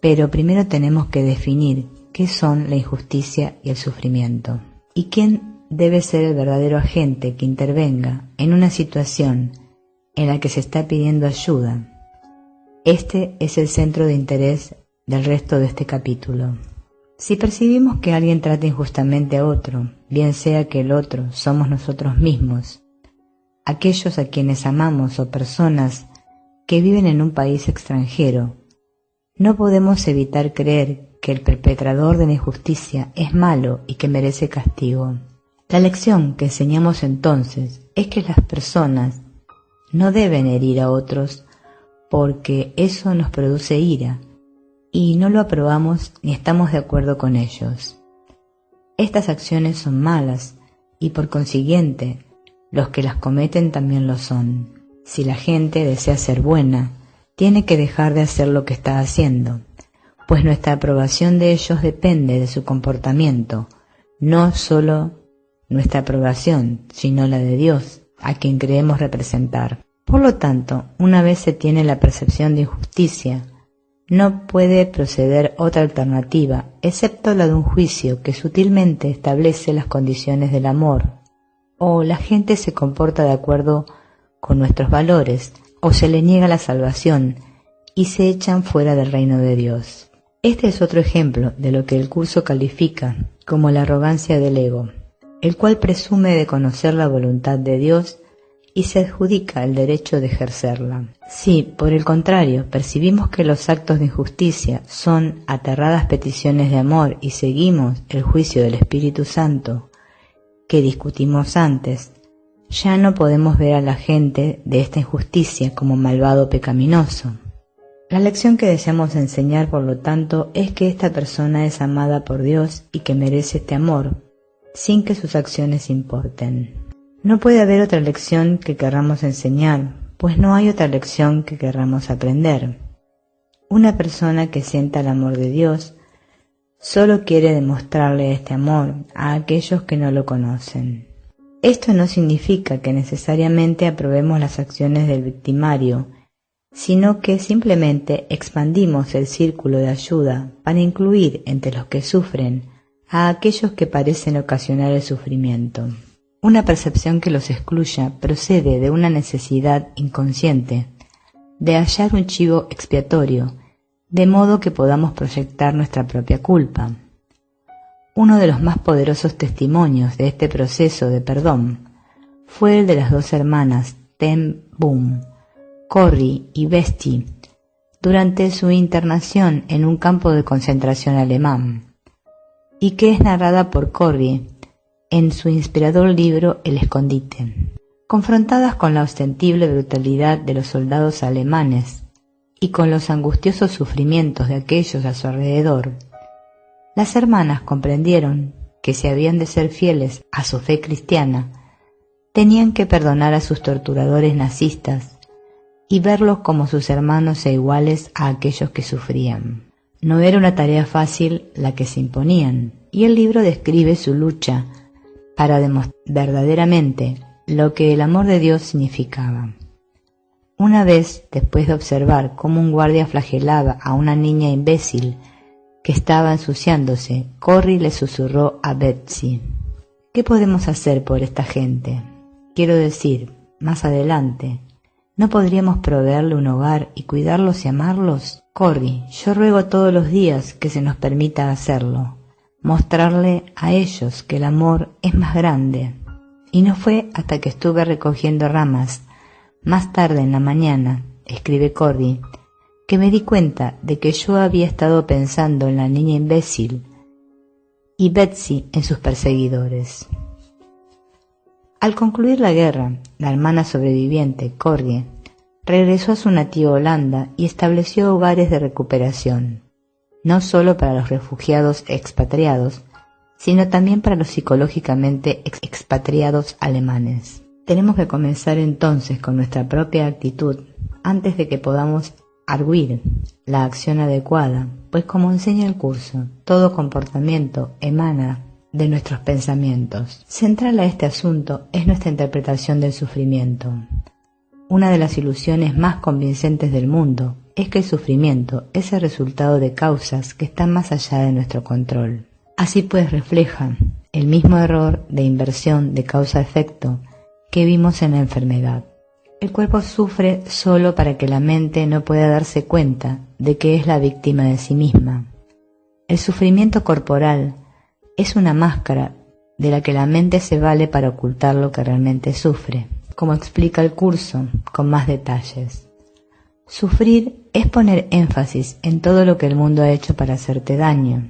Pero primero tenemos que definir qué son la injusticia y el sufrimiento, y quién debe ser el verdadero agente que intervenga en una situación en la que se está pidiendo ayuda. Este es el centro de interés del resto de este capítulo. Si percibimos que alguien trata injustamente a otro, bien sea que el otro somos nosotros mismos, aquellos a quienes amamos o personas que viven en un país extranjero, no podemos evitar creer que el perpetrador de la injusticia es malo y que merece castigo. La lección que enseñamos entonces es que las personas no deben herir a otros porque eso nos produce ira y no lo aprobamos ni estamos de acuerdo con ellos. Estas acciones son malas y por consiguiente los que las cometen también lo son. Si la gente desea ser buena, tiene que dejar de hacer lo que está haciendo, pues nuestra aprobación de ellos depende de su comportamiento, no solo nuestra aprobación, sino la de Dios, a quien creemos representar. Por lo tanto, una vez se tiene la percepción de injusticia, no puede proceder otra alternativa, excepto la de un juicio que sutilmente establece las condiciones del amor, o la gente se comporta de acuerdo con nuestros valores, o se le niega la salvación y se echan fuera del reino de Dios. Este es otro ejemplo de lo que el curso califica como la arrogancia del ego, el cual presume de conocer la voluntad de Dios y se adjudica el derecho de ejercerla. Si, por el contrario, percibimos que los actos de injusticia son aterradas peticiones de amor y seguimos el juicio del Espíritu Santo que discutimos antes, ya no podemos ver a la gente de esta injusticia como malvado o pecaminoso. La lección que deseamos enseñar, por lo tanto, es que esta persona es amada por Dios y que merece este amor, sin que sus acciones importen. No puede haber otra lección que querramos enseñar, pues no hay otra lección que querramos aprender. Una persona que sienta el amor de Dios solo quiere demostrarle este amor a aquellos que no lo conocen. Esto no significa que necesariamente aprobemos las acciones del victimario, sino que simplemente expandimos el círculo de ayuda para incluir entre los que sufren a aquellos que parecen ocasionar el sufrimiento. Una percepción que los excluya procede de una necesidad inconsciente de hallar un chivo expiatorio, de modo que podamos proyectar nuestra propia culpa. Uno de los más poderosos testimonios de este proceso de perdón fue el de las dos hermanas Ten Boom, Corrie y Betsy, durante su internación en un campo de concentración alemán, y que es narrada por Corrie en su inspirador libro El escondite. Confrontadas con la ostensible brutalidad de los soldados alemanes y con los angustiosos sufrimientos de aquellos a su alrededor, las hermanas comprendieron que si habían de ser fieles a su fe cristiana, tenían que perdonar a sus torturadores nazistas y verlos como sus hermanos e iguales a aquellos que sufrían. No era una tarea fácil la que se imponían, y el libro describe su lucha para demostrar verdaderamente lo que el amor de Dios significaba. Una vez, después de observar cómo un guardia flagelaba a una niña imbécil que estaba ensuciándose, Corrie le susurró a Betsy: ¿qué podemos hacer por esta gente? Quiero decir, más adelante, ¿no podríamos proveerle un hogar y cuidarlos y amarlos? Corrie, yo ruego todos los días que se nos permita hacerlo, mostrarle a ellos que el amor es más grande. Y no fue hasta que estuve recogiendo ramas más tarde en la mañana, escribe Corrie, que me di cuenta de que yo había estado pensando en la niña imbécil y Betsy en sus perseguidores. Al concluir la guerra, la hermana sobreviviente, Corrie, regresó a su nativa Holanda y estableció hogares de recuperación, no solo para los refugiados expatriados, sino también para los psicológicamente expatriados alemanes. Tenemos que comenzar entonces con nuestra propia actitud antes de que podamos arguir la acción adecuada, pues como enseña el curso, todo comportamiento emana de nuestros pensamientos. Central a este asunto es nuestra interpretación del sufrimiento. Una de las ilusiones más convincentes del mundo es que el sufrimiento es el resultado de causas que están más allá de nuestro control. Así pues refleja el mismo error de inversión de causa-efecto que vimos en la enfermedad. El cuerpo sufre solo para que la mente no pueda darse cuenta de que es la víctima de sí misma. El sufrimiento corporal es una máscara de la que la mente se vale para ocultar lo que realmente sufre, como explica el curso con más detalles. Sufrir es poner énfasis en todo lo que el mundo ha hecho para hacerte daño,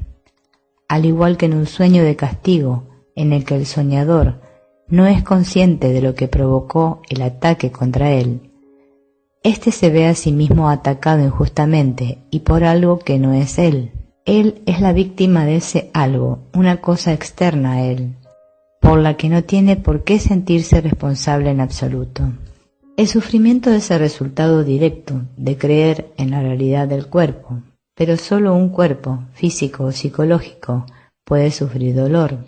al igual que en un sueño de castigo en el que el soñador no es consciente de lo que provocó el ataque contra él. Este se ve a sí mismo atacado injustamente y por algo que no es él. Él es la víctima de ese algo, una cosa externa a él, por la que no tiene por qué sentirse responsable en absoluto. El sufrimiento es el resultado directo de creer en la realidad del cuerpo, pero solo un cuerpo, físico o psicológico, puede sufrir dolor.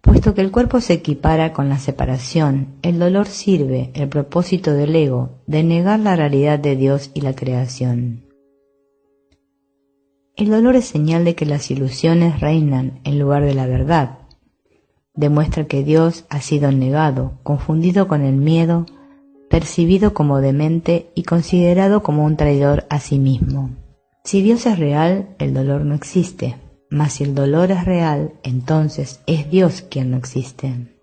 Puesto que el cuerpo se equipara con la separación, el dolor sirve el propósito del ego de negar la realidad de Dios y la creación. El dolor es señal de que las ilusiones reinan en lugar de la verdad. Demuestra que Dios ha sido negado, confundido con el miedo, percibido como demente y considerado como un traidor a sí mismo. Si Dios es real, el dolor no existe. Mas si el dolor es real, entonces es Dios quien no existe.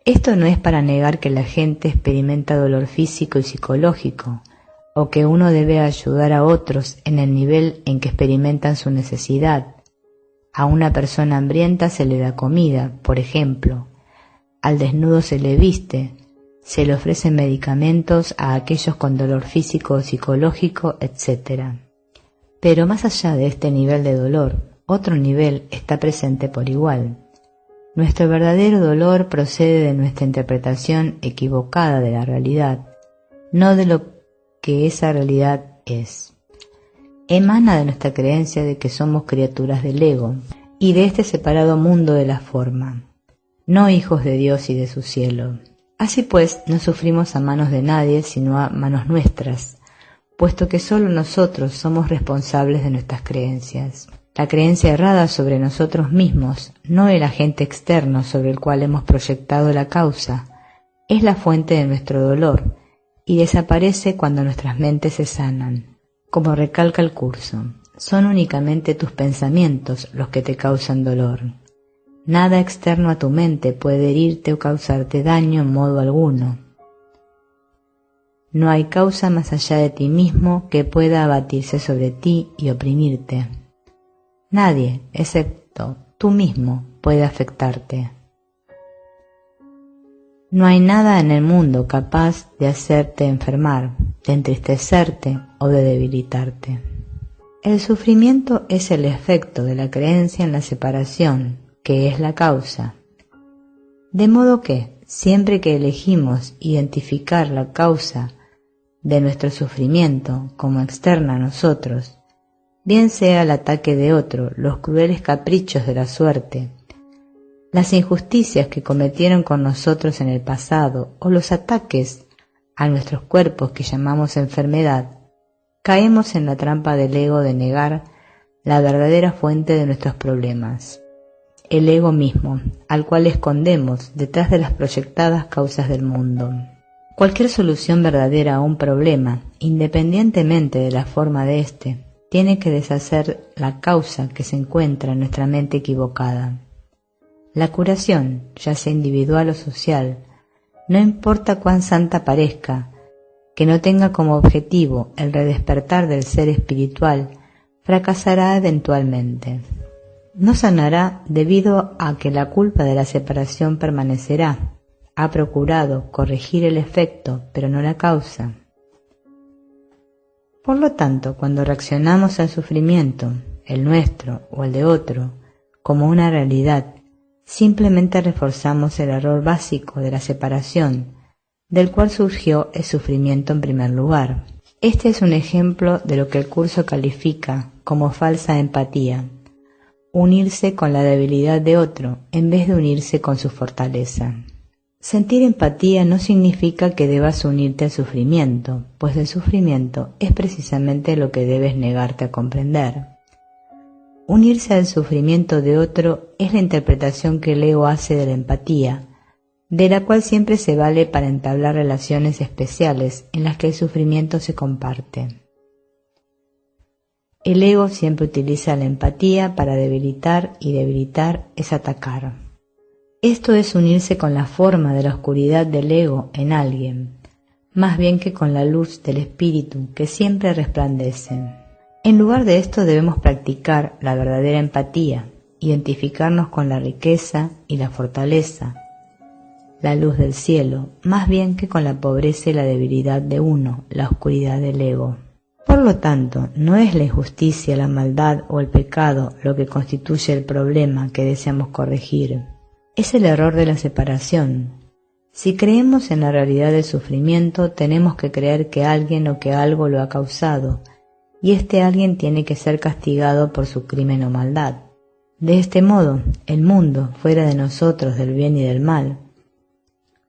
Esto no es para negar que la gente experimenta dolor físico y psicológico, o que uno debe ayudar a otros en el nivel en que experimentan su necesidad. A una persona hambrienta se le da comida, por ejemplo. Al desnudo se le viste, se le ofrecen medicamentos a aquellos con dolor físico o psicológico, etc. Pero más allá de este nivel de dolor, otro nivel está presente por igual. Nuestro verdadero dolor procede de nuestra interpretación equivocada de la realidad, no de lo que esa realidad es. Emana de nuestra creencia de que somos criaturas del ego y de este separado mundo de la forma, no hijos de Dios y de su cielo. Así pues, no sufrimos a manos de nadie sino a manos nuestras, puesto que solo nosotros somos responsables de nuestras creencias. La creencia errada sobre nosotros mismos, no el agente externo sobre el cual hemos proyectado la causa, es la fuente de nuestro dolor y desaparece cuando nuestras mentes se sanan. Como recalca el curso, son únicamente tus pensamientos los que te causan dolor. Nada externo a tu mente puede herirte o causarte daño en modo alguno. No hay causa más allá de ti mismo que pueda abatirse sobre ti y oprimirte. Nadie, excepto tú mismo, puede afectarte. No hay nada en el mundo capaz de hacerte enfermar, de entristecerte o de debilitarte. El sufrimiento es el efecto de la creencia en la separación, que es la causa. De modo que, siempre que elegimos identificar la causa de nuestro sufrimiento como externa a nosotros, bien sea el ataque de otro, los crueles caprichos de la suerte, las injusticias que cometieron con nosotros en el pasado o los ataques a nuestros cuerpos que llamamos enfermedad, caemos en la trampa del ego de negar la verdadera fuente de nuestros problemas, el ego mismo, al cual escondemos detrás de las proyectadas causas del mundo. Cualquier solución verdadera a un problema, independientemente de la forma de éste, tiene que deshacer la causa que se encuentra en nuestra mente equivocada. La curación, ya sea individual o social, no importa cuán santa parezca, que no tenga como objetivo el redespertar del ser espiritual, fracasará eventualmente. No sanará debido a que la culpa de la separación permanecerá. Ha procurado corregir el efecto, pero no la causa. Por lo tanto, cuando reaccionamos al sufrimiento, el nuestro o el de otro, como una realidad, simplemente reforzamos el error básico de la separación, del cual surgió el sufrimiento en primer lugar. Este es un ejemplo de lo que el curso califica como falsa empatía, unirse con la debilidad de otro en vez de unirse con su fortaleza. Sentir empatía no significa que debas unirte al sufrimiento, pues el sufrimiento es precisamente lo que debes negarte a comprender. Unirse al sufrimiento de otro es la interpretación que el ego hace de la empatía, de la cual siempre se vale para entablar relaciones especiales en las que el sufrimiento se comparte. El ego siempre utiliza la empatía para debilitar, y debilitar es atacar. Esto es unirse con la forma de la oscuridad del ego en alguien, más bien que con la luz del espíritu que siempre resplandece. En lugar de esto debemos practicar la verdadera empatía, identificarnos con la riqueza y la fortaleza, la luz del cielo, más bien que con la pobreza y la debilidad de uno, la oscuridad del ego. Por lo tanto, no es la injusticia, la maldad o el pecado lo que constituye el problema que deseamos corregir. Es el error de la separación. Si creemos en la realidad del sufrimiento, tenemos que creer que alguien o que algo lo ha causado, y este alguien tiene que ser castigado por su crimen o maldad. De este modo, el mundo, fuera de nosotros, del bien y del mal,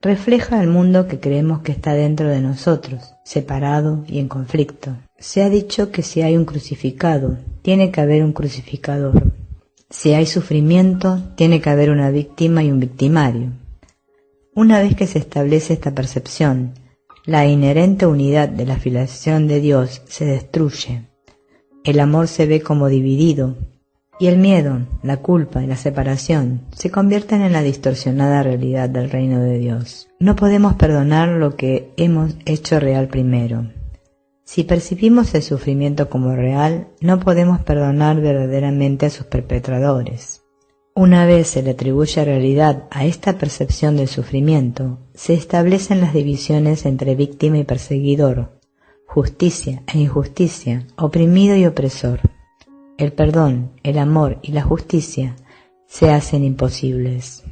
refleja el mundo que creemos que está dentro de nosotros, separado y en conflicto. Se ha dicho que si hay un crucificado, tiene que haber un crucificador. Si hay sufrimiento, tiene que haber una víctima y un victimario. Una vez que se establece esta percepción, la inherente unidad de la filiación de Dios se destruye. El amor se ve como dividido, y el miedo, la culpa y la separación se convierten en la distorsionada realidad del reino de Dios. No podemos perdonar lo que hemos hecho real primero. Si percibimos el sufrimiento como real, no podemos perdonar verdaderamente a sus perpetradores. Una vez se le atribuye realidad a esta percepción del sufrimiento, se establecen las divisiones entre víctima y perseguidor, justicia e injusticia, oprimido y opresor. El perdón, el amor y la justicia se hacen imposibles.